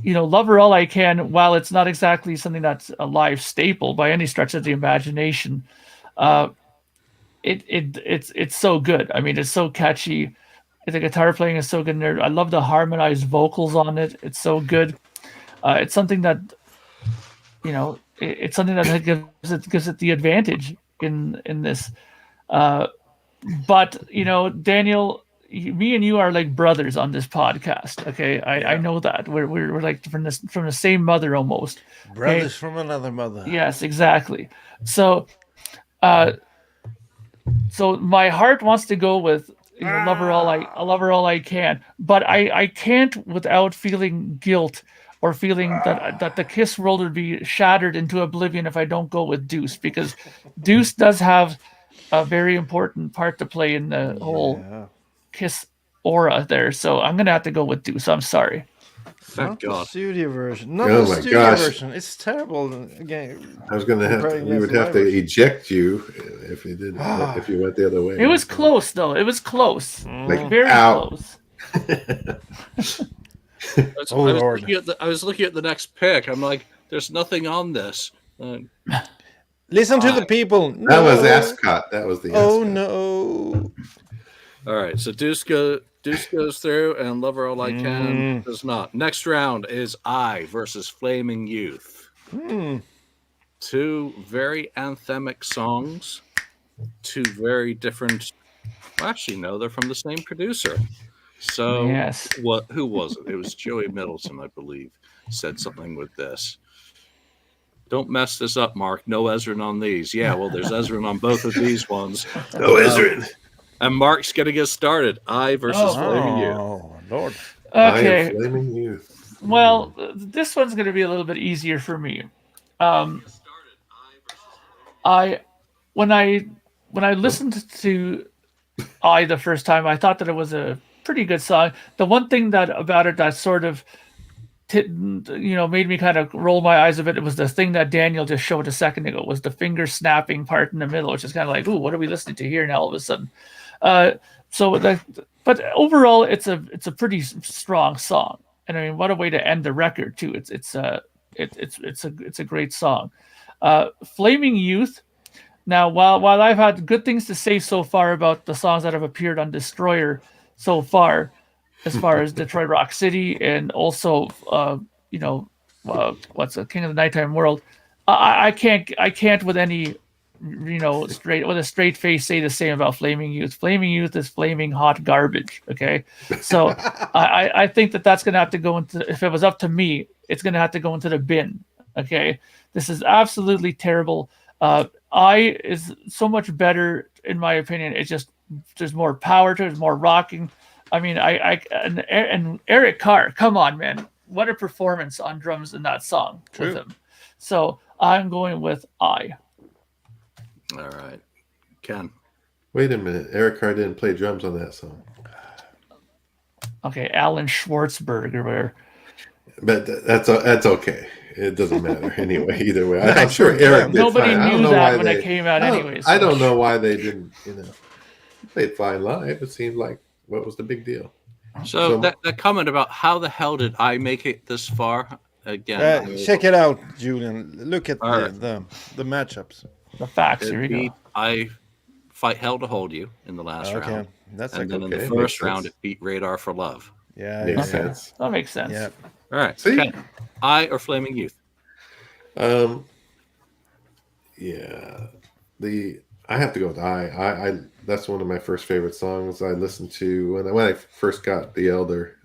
[SPEAKER 5] Love Her All I Can, while it's not exactly something that's a live staple by any stretch of the imagination, it's so good. I mean, it's so catchy. The guitar playing is so good in there. I love the harmonized vocals on it. It's so good. It's something that, it's something that gives it the advantage in this. But Daniel, me and you are like brothers on this podcast. Okay, I know that we're like from the same mother almost.
[SPEAKER 3] Brothers from another mother.
[SPEAKER 5] Yes, exactly. So, so my heart wants to go with love her all I can, but I can't without feeling guilt or feeling that the Kiss world would be shattered into oblivion if I don't go with Deuce, because Deuce does have a very important part to play in the whole Kiss aura there. So I'm gonna have to go with Deuce. I'm sorry.
[SPEAKER 2] Thank God.
[SPEAKER 3] The studio version. Not the studio version. It's terrible. Again,
[SPEAKER 4] I was going to have to. We would have to eject you if you did. If you went the other way.
[SPEAKER 5] It was close, though. It was close.
[SPEAKER 4] Like,
[SPEAKER 5] very close.
[SPEAKER 2] I was looking at the next pick. I'm like, there's nothing on this.
[SPEAKER 3] Listen to the people.
[SPEAKER 4] That
[SPEAKER 3] No.
[SPEAKER 4] was Ascot. That was the.
[SPEAKER 3] Oh
[SPEAKER 4] Ascot.
[SPEAKER 3] no.
[SPEAKER 2] All right, so Deuce goes through, and Love Her All I Can does not. Next round is I versus Flaming Youth. Two very anthemic songs, two very different. Well, actually, no, they're from the same producer. So,
[SPEAKER 5] yes.
[SPEAKER 2] Who was it? It was Joey Middleton, I believe, said something with this. Don't mess this up, Mark. No Ezrin on these. Yeah, well, there's Ezrin on both of these ones.
[SPEAKER 4] No Ezrin.
[SPEAKER 2] And Mark's going to get started. I versus Flaming Youth.
[SPEAKER 3] Oh, Lord.
[SPEAKER 5] Okay.
[SPEAKER 4] Flaming Youth.
[SPEAKER 5] Well, this one's going to be a little bit easier for me. When I listened to I the first time, I thought that it was a pretty good song. The one thing about it that sort of made me kind of roll my eyes a bit, it was the thing that Daniel just showed a second ago, was the finger snapping part in the middle, which is kind of like, ooh, what are we listening to here now all of a sudden? But overall, it's a pretty strong song, and I mean, what a way to end the record too. It's a great song. Flaming Youth. Now, while I've had good things to say so far about the songs that have appeared on Destroyer so far, as far as Detroit Rock City and also what's a King of the Nighttime World, I can't with any with a straight face say the same about Flaming Youth. Flaming Youth is flaming hot garbage. Okay, so I think that's gonna have to go into, if it was up to me, it's gonna have to go into the bin. Okay, this is absolutely terrible. I is so much better in my opinion. It's just, there's more power to it, there's more rocking. I mean, and Eric Carr, come on, man, what a performance on drums in that song. True. With him. So I'm going with I.
[SPEAKER 2] All right, Ken.
[SPEAKER 4] Wait a minute, Eric Carr didn't play drums on that song.
[SPEAKER 5] Okay, Alan Schwartzberg or whatever.
[SPEAKER 4] but that's okay. It doesn't matter anyway. Either way, I'm sure Eric did
[SPEAKER 5] Nobody
[SPEAKER 4] fine.
[SPEAKER 5] knew that when it came out anyway.
[SPEAKER 4] I don't know why they didn't. Played fine live. It seemed like what was the big deal?
[SPEAKER 2] So that comment about how the hell did I make it this far? Again,
[SPEAKER 3] check it out, Julian. Look at the matchups.
[SPEAKER 5] The facts. Here we go.
[SPEAKER 2] I fight Hell to Hold You in the last round. And then in the first round, it beat Radar for Love.
[SPEAKER 3] Yeah,
[SPEAKER 4] makes sense.
[SPEAKER 5] That makes sense.
[SPEAKER 3] Yeah.
[SPEAKER 2] All right.
[SPEAKER 4] See?
[SPEAKER 2] Ken, I or Flaming Youth?
[SPEAKER 4] Yeah. I have to go with I. That's one of my first favorite songs I listened to when I first got The Elder.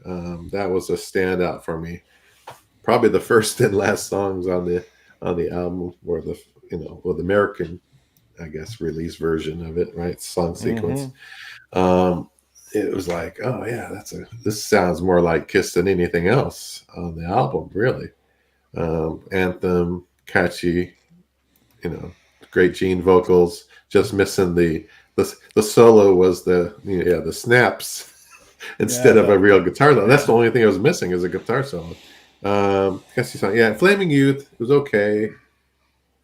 [SPEAKER 4] That was a standout for me. Probably the first and last songs on the album, or the American, I guess, release version of it, right? Song sequence. It was like, oh yeah, this sounds more like Kiss than anything else on the album, really. Anthem, catchy, great Gene vocals. Just missing the solo was the snaps instead of a real guitar solo. That's the only thing I was missing is a guitar solo. Flaming Youth was okay.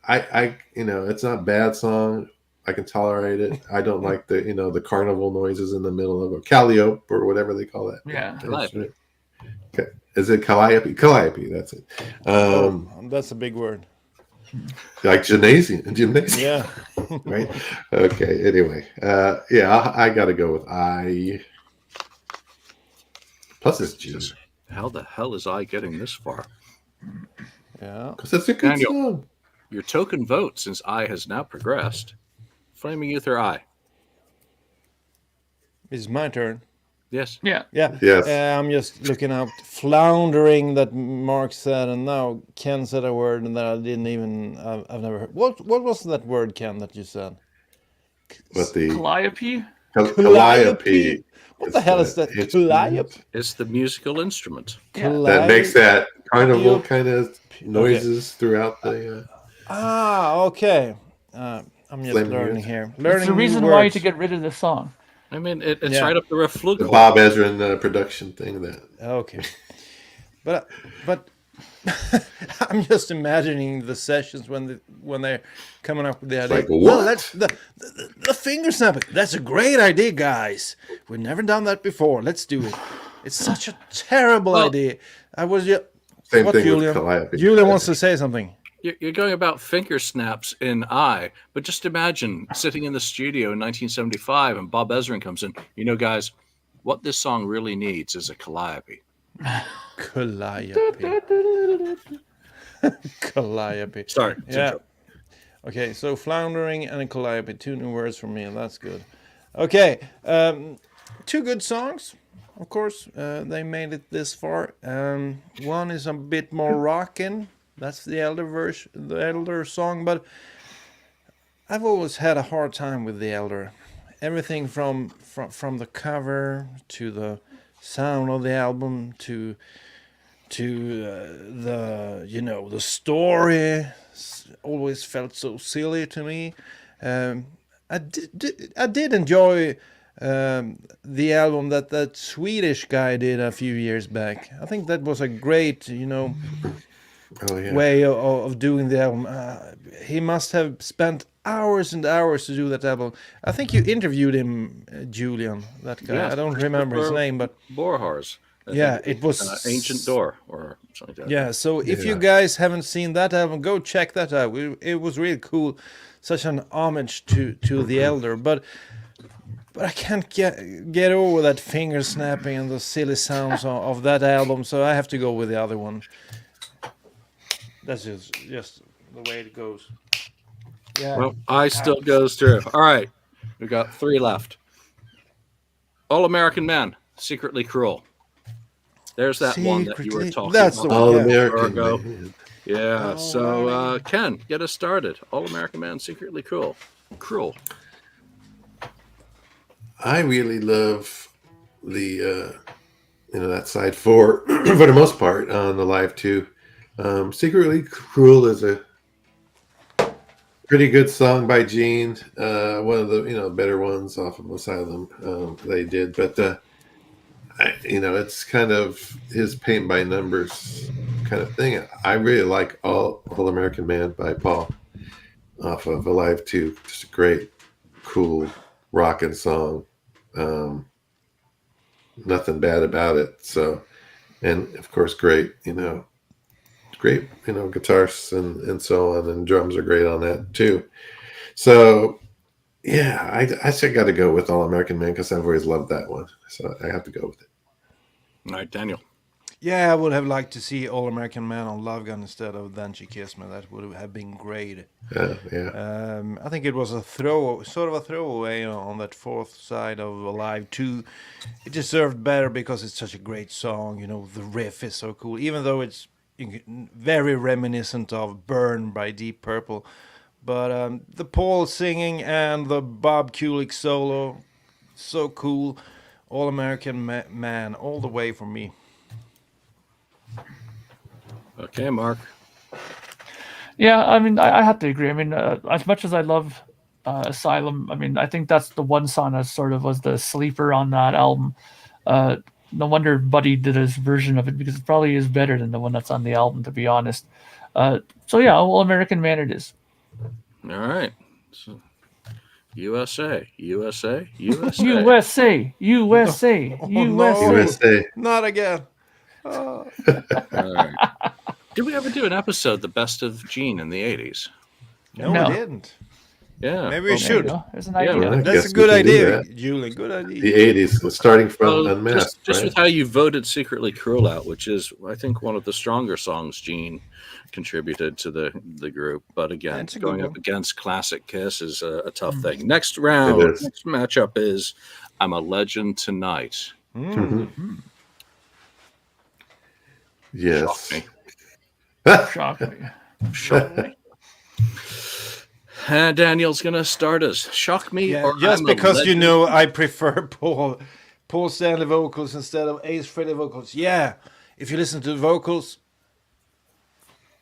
[SPEAKER 4] It's not a bad song. I can tolerate it. I don't like the carnival noises in the middle of it. Calliope or whatever they call that.
[SPEAKER 5] Yeah.
[SPEAKER 4] Okay. Is it Calliope? Calliope, that's it.
[SPEAKER 3] That's a big word.
[SPEAKER 4] Like gymnasium.
[SPEAKER 3] Yeah.
[SPEAKER 4] Right. Okay. Anyway. I got to go with I. Plus it's G.
[SPEAKER 2] How the hell is I getting this far?
[SPEAKER 3] Yeah.
[SPEAKER 4] Because it's a good
[SPEAKER 2] Daniel,
[SPEAKER 4] song.
[SPEAKER 2] Your token vote, since I has now progressed. Flaming Youth or I?
[SPEAKER 3] It's my turn.
[SPEAKER 2] Yes.
[SPEAKER 5] Yeah.
[SPEAKER 3] Yeah.
[SPEAKER 4] Yes.
[SPEAKER 3] I'm just looking out floundering that Mark said, and now Ken said a word and that I didn't even. I've never heard. What was that word, Ken, that you said?
[SPEAKER 4] What the
[SPEAKER 5] Calliope?
[SPEAKER 4] Calliope.
[SPEAKER 3] What the hell is that? Calliope?
[SPEAKER 2] It's the musical instrument.
[SPEAKER 4] That makes that carnival kind of noises throughout the.
[SPEAKER 3] Okay. I'm just learning here.
[SPEAKER 5] It's the reason why to get rid of this song.
[SPEAKER 2] I mean, it's right up the reflugal.
[SPEAKER 4] The Bob Ezrin production thing.
[SPEAKER 3] Okay. But I'm just imagining the sessions when they're coming up with the idea.
[SPEAKER 4] Like, what?
[SPEAKER 3] That's the finger snapping. That's a great idea, guys. We've never done that before. Let's do it. It's such a terrible idea.
[SPEAKER 4] Same thing
[SPEAKER 3] Julian?
[SPEAKER 4] with Calliope.
[SPEAKER 3] Julian wants to say something.
[SPEAKER 2] You're going about finger snaps in I, but just imagine sitting in the studio in 1975 and Bob Ezrin comes in. Guys, what this song really needs is a Calliope.
[SPEAKER 3] Calliope. Calliope.
[SPEAKER 2] Sorry.
[SPEAKER 3] Yeah. Okay, so floundering and a Calliope, 2 new words for me, and that's good. Okay, 2 good songs. Of course, they made it this far. One is a bit more rockin'. That's the Elder version, the Elder song. But I've always had a hard time with the Elder. Everything from the cover to the sound of the album to the story always felt so silly to me. I did enjoy the album that Swedish guy did a few years back. I think that was a great, way of doing the album. He must have spent hours and hours to do that album. I think you interviewed him, Julian, that guy.
[SPEAKER 2] Yes,
[SPEAKER 3] I don't remember his name, but
[SPEAKER 2] Borhars.
[SPEAKER 3] It was
[SPEAKER 2] Ancient Door or something like that.
[SPEAKER 3] Yeah, so if you guys haven't seen that album, go check that out. It was really cool, such an homage to the Elder. But I can't get over that finger snapping and the silly sounds of that album, so I have to go with the other one. That's just the way it goes. Yeah.
[SPEAKER 2] Well, I still goes through. All right, we got 3 left. All American Man, Secretly Cruel. There's that one that you were talking
[SPEAKER 3] about.
[SPEAKER 2] That's
[SPEAKER 4] All American Man.
[SPEAKER 2] Yeah. So Ken, get us started. All American Man, Secretly Cruel. Cruel.
[SPEAKER 4] I really love the that side 4 for the most part on the live 2. Secretly Cruel is a pretty good song by Gene. One of the better ones off of Asylum they did, but it's kind of his paint by numbers kind of thing. I really like All American Man by Paul off of Alive 2. Just a great, cool, rocking song. Nothing bad about it. So, and of course, great guitars and so on, and drums are great on that too. So, yeah, I still got to go with All American Man because I've always loved that one. So I have to go with it.
[SPEAKER 2] All right, Daniel.
[SPEAKER 3] Yeah, I would have liked to see All American Man on Love Gun instead of Then She Kissed Me. That would have been great.
[SPEAKER 4] Yeah.
[SPEAKER 3] I think it was a throwaway on that fourth side of Alive 2. It deserved better because it's such a great song. The riff is so cool, even though it's very reminiscent of Burn by Deep Purple. But the Paul singing and the Bob Kulick solo, so cool. All American Man, all the way for me.
[SPEAKER 2] Okay, Mark.
[SPEAKER 5] Yeah, I mean, I have to agree. I mean, as much as I love Asylum, I mean, I think that's the one song that sort of was the sleeper on that album. No wonder Buddy did his version of it, because it probably is better than the one that's on the album, to be honest. So yeah, All American Man it is.
[SPEAKER 2] All right. So, USA.
[SPEAKER 3] Not again.
[SPEAKER 2] All right. Did we ever do an episode, The Best of Gene in the 80s?
[SPEAKER 3] No, we didn't.
[SPEAKER 2] Yeah.
[SPEAKER 3] Maybe we should.
[SPEAKER 5] There's an idea.
[SPEAKER 4] Well,
[SPEAKER 3] That's a good idea, Julie. Good idea.
[SPEAKER 4] The 80s, starting from Unmasked.
[SPEAKER 2] Just with how you voted Secretly Cruel out, which is, I think, one of the stronger songs Gene contributed to the group. But again, going up against classic Kiss is a tough thing. Next matchup is I'm a Legend Tonight.
[SPEAKER 4] Mm-hmm. Yes.
[SPEAKER 5] Shock me.
[SPEAKER 2] Shock me. Daniel's going to start us. Shock me.
[SPEAKER 3] Yeah,
[SPEAKER 2] or
[SPEAKER 3] just
[SPEAKER 2] I'm
[SPEAKER 3] because I prefer Paul Stanley vocals instead of Ace Frehley vocals. Yeah, if you listen to the vocals,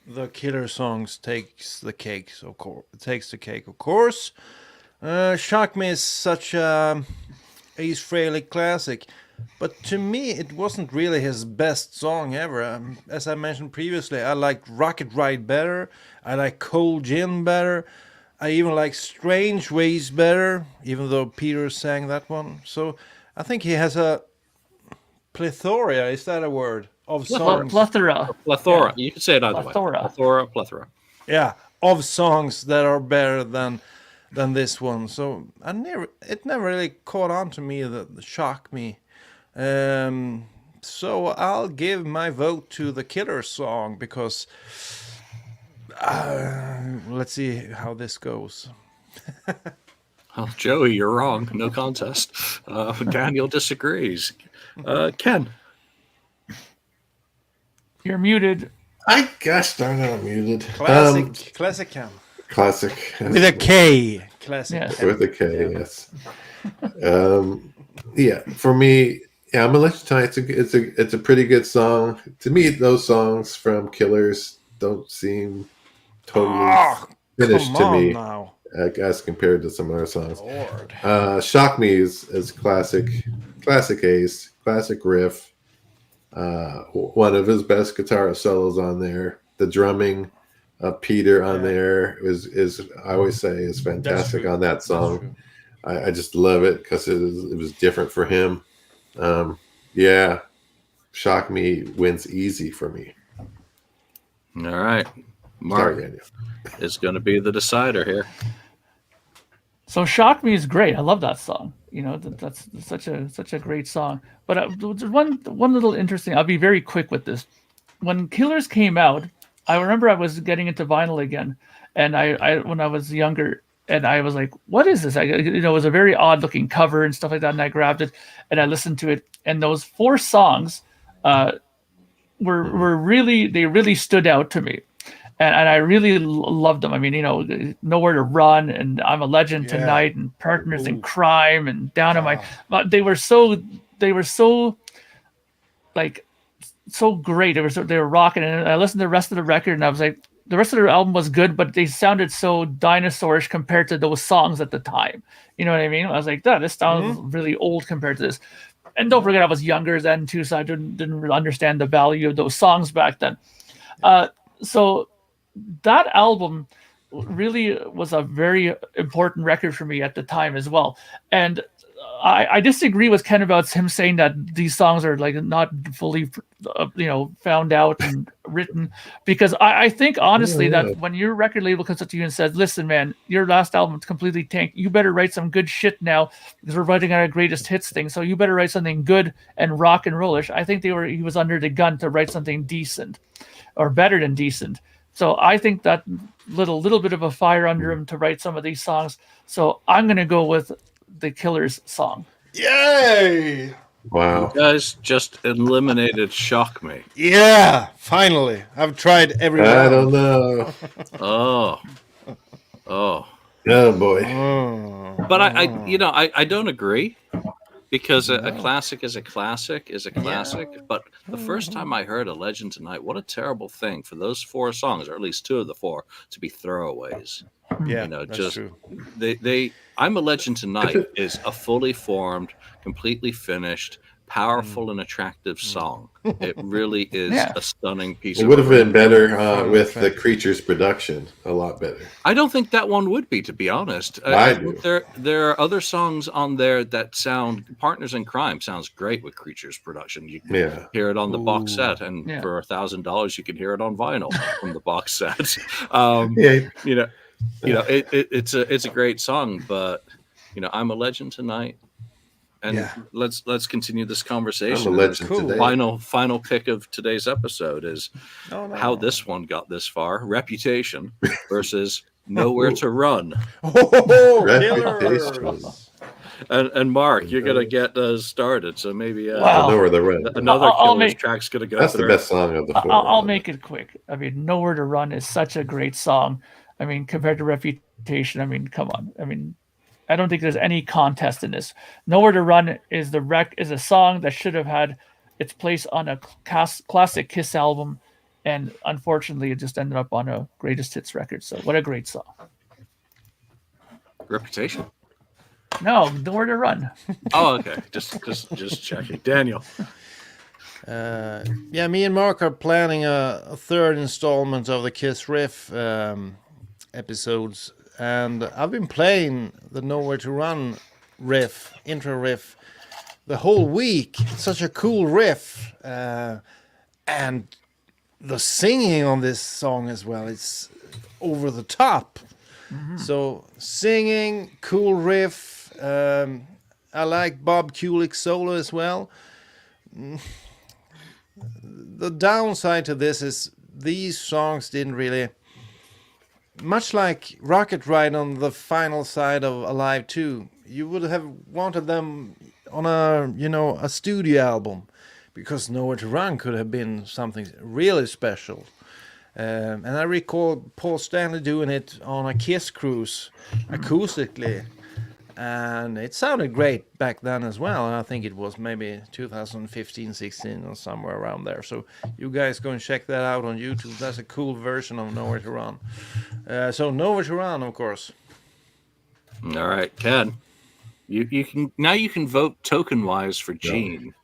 [SPEAKER 3] the Killer songs takes the cake. Of course. Shock Me is such a Ace Frehley classic. But to me, it wasn't really his best song ever. As I mentioned previously, I like Rocket Ride better. I like Cold Gin better. I even like Strange Ways better, even though Peter sang that one. So I think he has a plethora, is that a word, of songs?
[SPEAKER 5] Plethora.
[SPEAKER 2] Yeah. You can say it either way. Plethora.
[SPEAKER 3] Yeah, of songs that are better than this one. So it never really caught on to me, the Shock Me. So I'll give my vote to the Killer song because let's see how this goes.
[SPEAKER 2] Oh, Joey, you're wrong. No contest. Daniel disagrees. Ken.
[SPEAKER 5] You're muted.
[SPEAKER 4] I gosh darn it, I'm muted.
[SPEAKER 3] Classic Cam.
[SPEAKER 4] Classic.
[SPEAKER 3] With a K. Classic.
[SPEAKER 5] Yes.
[SPEAKER 4] With a K, yes. Yeah, for me, I'm a Legend Tonight. It's a pretty good song. To me, those songs from Killers don't seem totally finished to me.
[SPEAKER 3] Now.
[SPEAKER 4] As compared to some other songs. Shock Me is classic Ace, classic riff. One of his best guitar solos on there. The drumming of Peter on there is I always say is fantastic on that song. I just love it because it was different for him. Yeah, Shock Me wins easy for me.
[SPEAKER 2] All right, Mark is going to be the decider here.
[SPEAKER 5] So Shock Me is great. I love that song. That's such a great song. But one little interesting. I'll be very quick with this. When Killers came out, I remember I was getting into vinyl again, and I when I was younger, and I was like, "What is this?" It was a very odd looking cover and stuff like that, and I grabbed it and I listened to it, and those 4 songs were really stood out to me. And I really loved them. I mean, Nowhere to Run and I'm a Legend Tonight and Partners in Crime and Down on My. They were so like so great. They were rocking. And I listened to the rest of the record and I was like, the rest of their album was good, but they sounded so dinosaurish compared to those songs at the time. You know what I mean? I was like, this sounds really old compared to this. and don't forget I was younger then too, so I didn't really understand the value of those songs back then. So that album really was a very important record for me at the time as well. And I disagree with Ken about him saying that these songs are like not fully, found out and written, because I think honestly that when your record label comes up to you and says, "Listen, man, your last album's completely tanked. You better write some good shit now because we're writing our greatest hits thing. So you better write something good and rock and rollish." I think he was under the gun to write something decent, or better than decent. So I think that little bit of a fire under him to write some of these songs. So I'm gonna go with the Killers song.
[SPEAKER 3] Yay!
[SPEAKER 4] Wow.
[SPEAKER 2] You guys just eliminated Shock Me.
[SPEAKER 3] Yeah, finally. I've tried every round.
[SPEAKER 4] I don't know.
[SPEAKER 2] Oh
[SPEAKER 4] boy.
[SPEAKER 2] But I don't agree, because a classic is a classic is a classic. Yeah. But the first time I heard A Legend Tonight, what a terrible thing for those 4 songs, or at least 2 of the 4, to be throwaways.
[SPEAKER 3] Yeah, that's true.
[SPEAKER 2] I'm a Legend Tonight is a fully formed, completely finished, powerful and attractive song. It really is a stunning piece. It
[SPEAKER 4] would have been better with the Creatures production, a lot better.
[SPEAKER 2] I don't think that one would be, to be honest.
[SPEAKER 4] I do.
[SPEAKER 2] There are other songs on there that sound. Partners in Crime sounds great with Creatures production. You can hear it on the box set, and for $1,000 you can hear it on vinyl from the box set. It's a great song, but I'm a Legend Tonight. And let's continue this conversation. Final pick of today's episode is how this one got this far: Reputation versus Nowhere to Run.
[SPEAKER 4] Reputation.
[SPEAKER 2] And Mark, you're gonna get started, so maybe
[SPEAKER 4] Nowhere to Run.
[SPEAKER 2] Another Killers track's gonna go.
[SPEAKER 4] That's the best song of the 4.
[SPEAKER 5] I'll make it quick. I mean, Nowhere to Run is such a great song. I mean, compared to Reputation, I mean, come on. I mean, I don't think there's any contest in this. Nowhere to Run is a song that should have had its place on a classic Kiss album, and unfortunately, it just ended up on a greatest hits record. So, what a great song!
[SPEAKER 2] Reputation?
[SPEAKER 5] No, Nowhere to Run.
[SPEAKER 2] Oh, okay. Just checking. Daniel.
[SPEAKER 3] Me and Mark are planning a 3rd installment of the Kiss Riff episodes. And I've been playing the Nowhere to Run intro riff, the whole week. It's such a cool riff. And the singing on this song as well, it's over the top. Mm-hmm. So singing, cool riff. I like Bob Kulick's solo as well. The downside to this is these songs didn't really... Much like Rocket Ride on the final side of Alive 2, you would have wanted them on a studio album, because Nowhere to Run could have been something really special. And I recall Paul Stanley doing it on a Kiss cruise acoustically, and it sounded great back then as well. And I think it was maybe 2015, 16 or somewhere around there. So you guys go and check that out on YouTube. That's a cool version of Nowhere to Run. So Nowhere to Run, of course.
[SPEAKER 2] All right, Ken. You can vote token wise for Gene.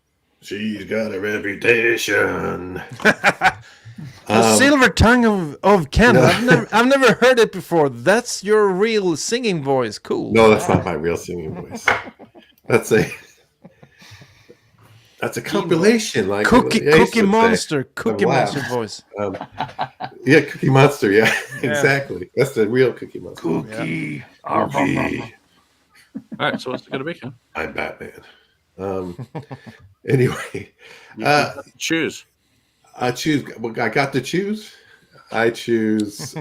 [SPEAKER 4] She's got a reputation.
[SPEAKER 3] The silver tongue of Ken. I've never heard it before. That's your real singing voice. Cool.
[SPEAKER 4] No, that's not my real singing voice. That's a compilation, like
[SPEAKER 3] Cookie Monster. Cookie Monster voice.
[SPEAKER 4] Cookie Monster. Yeah, exactly. That's the real Cookie Monster.
[SPEAKER 5] Cookie.
[SPEAKER 2] All right. So what's it gonna be, Ken?
[SPEAKER 4] I'm Batman. Anyway,
[SPEAKER 2] choose.
[SPEAKER 4] I choose. Well, I got to choose. I choose.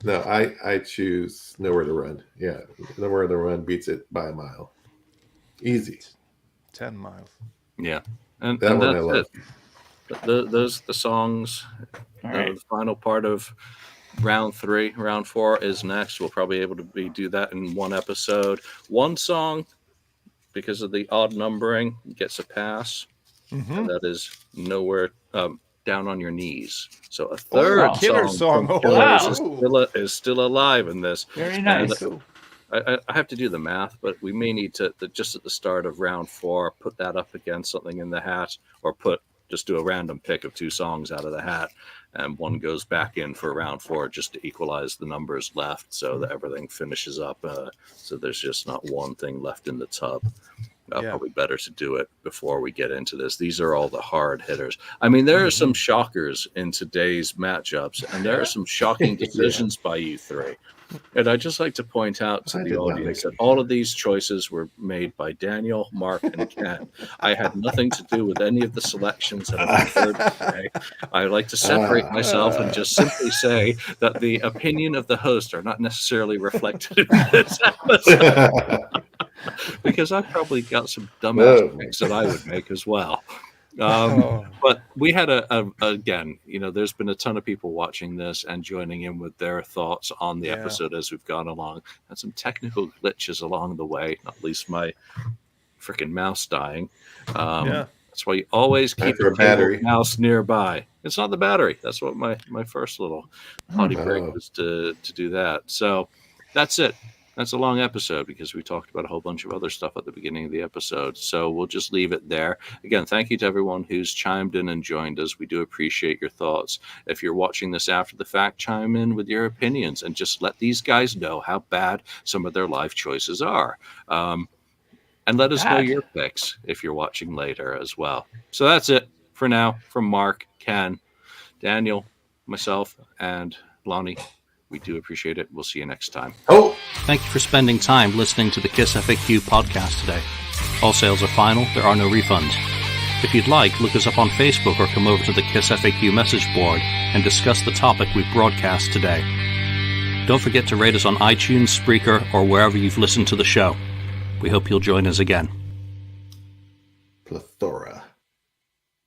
[SPEAKER 4] No, I choose Nowhere to Run. Yeah, Nowhere to Run beats it by a mile. Easy.
[SPEAKER 3] 10 miles.
[SPEAKER 2] Yeah, and
[SPEAKER 4] that
[SPEAKER 2] and
[SPEAKER 4] one I
[SPEAKER 2] that's
[SPEAKER 4] love.
[SPEAKER 2] it. Those the songs.
[SPEAKER 5] Right.
[SPEAKER 2] The final part of round 3. Round 4 is next. We'll probably be able to do that in one episode. One song, because of the odd numbering, gets a pass.
[SPEAKER 3] Mm-hmm.
[SPEAKER 2] And that is Nowhere Down on Your Knees. So a third
[SPEAKER 3] Killer song.
[SPEAKER 2] from Killers is still alive in this.
[SPEAKER 5] Very nice.
[SPEAKER 2] I have to do the math, but we may need to just at the start of round 4 put that up against something in the hat, or just do a random pick of 2 songs out of the hat, and one goes back in for round 4 just to equalize the numbers left, so that everything finishes up. So there's just not one thing left in the tub. Probably better to do it before we get into this. These are all the hard hitters. I mean, there are some shockers in today's matchups, and there are some shocking decisions by you 3. And I'd just like to point out to the audience that all of these choices were made by Daniel, Mark, and Ken. I had nothing to do with any of the selections that I've heard today. I like to separate myself and just simply say that the opinion of the host are not necessarily reflected in this episode. Because I've probably got some dumbass picks that I would make as well. But we had again, there's been a ton of people watching this and joining in with their thoughts on the episode as we've gone along. Had some technical glitches along the way, not least my freaking mouse dying. That's why you always keep your mouse nearby. It's not the battery. That's what my first little potty break was to do that. So that's it. That's a long episode because we talked about a whole bunch of other stuff at the beginning of the episode. So we'll just leave it there. Again, thank you to everyone who's chimed in and joined us. We do appreciate your thoughts. If you're watching this after the fact, chime in with your opinions and just let these guys know how bad some of their life choices are. And let us know your picks if you're watching later as well. So that's it for now from Mark, Ken, Daniel, myself, and Lonnie. We do appreciate it. We'll see you next time.
[SPEAKER 1] Thank you for spending time listening to the KissFAQ podcast today. All sales are final. There are no refunds. If you'd like, look us up on Facebook or come over to the KissFAQ message board and discuss the topic we broadcast today. Don't forget to rate us on iTunes, Spreaker, or wherever you've listened to the show. We hope you'll join us again.
[SPEAKER 4] Plethora.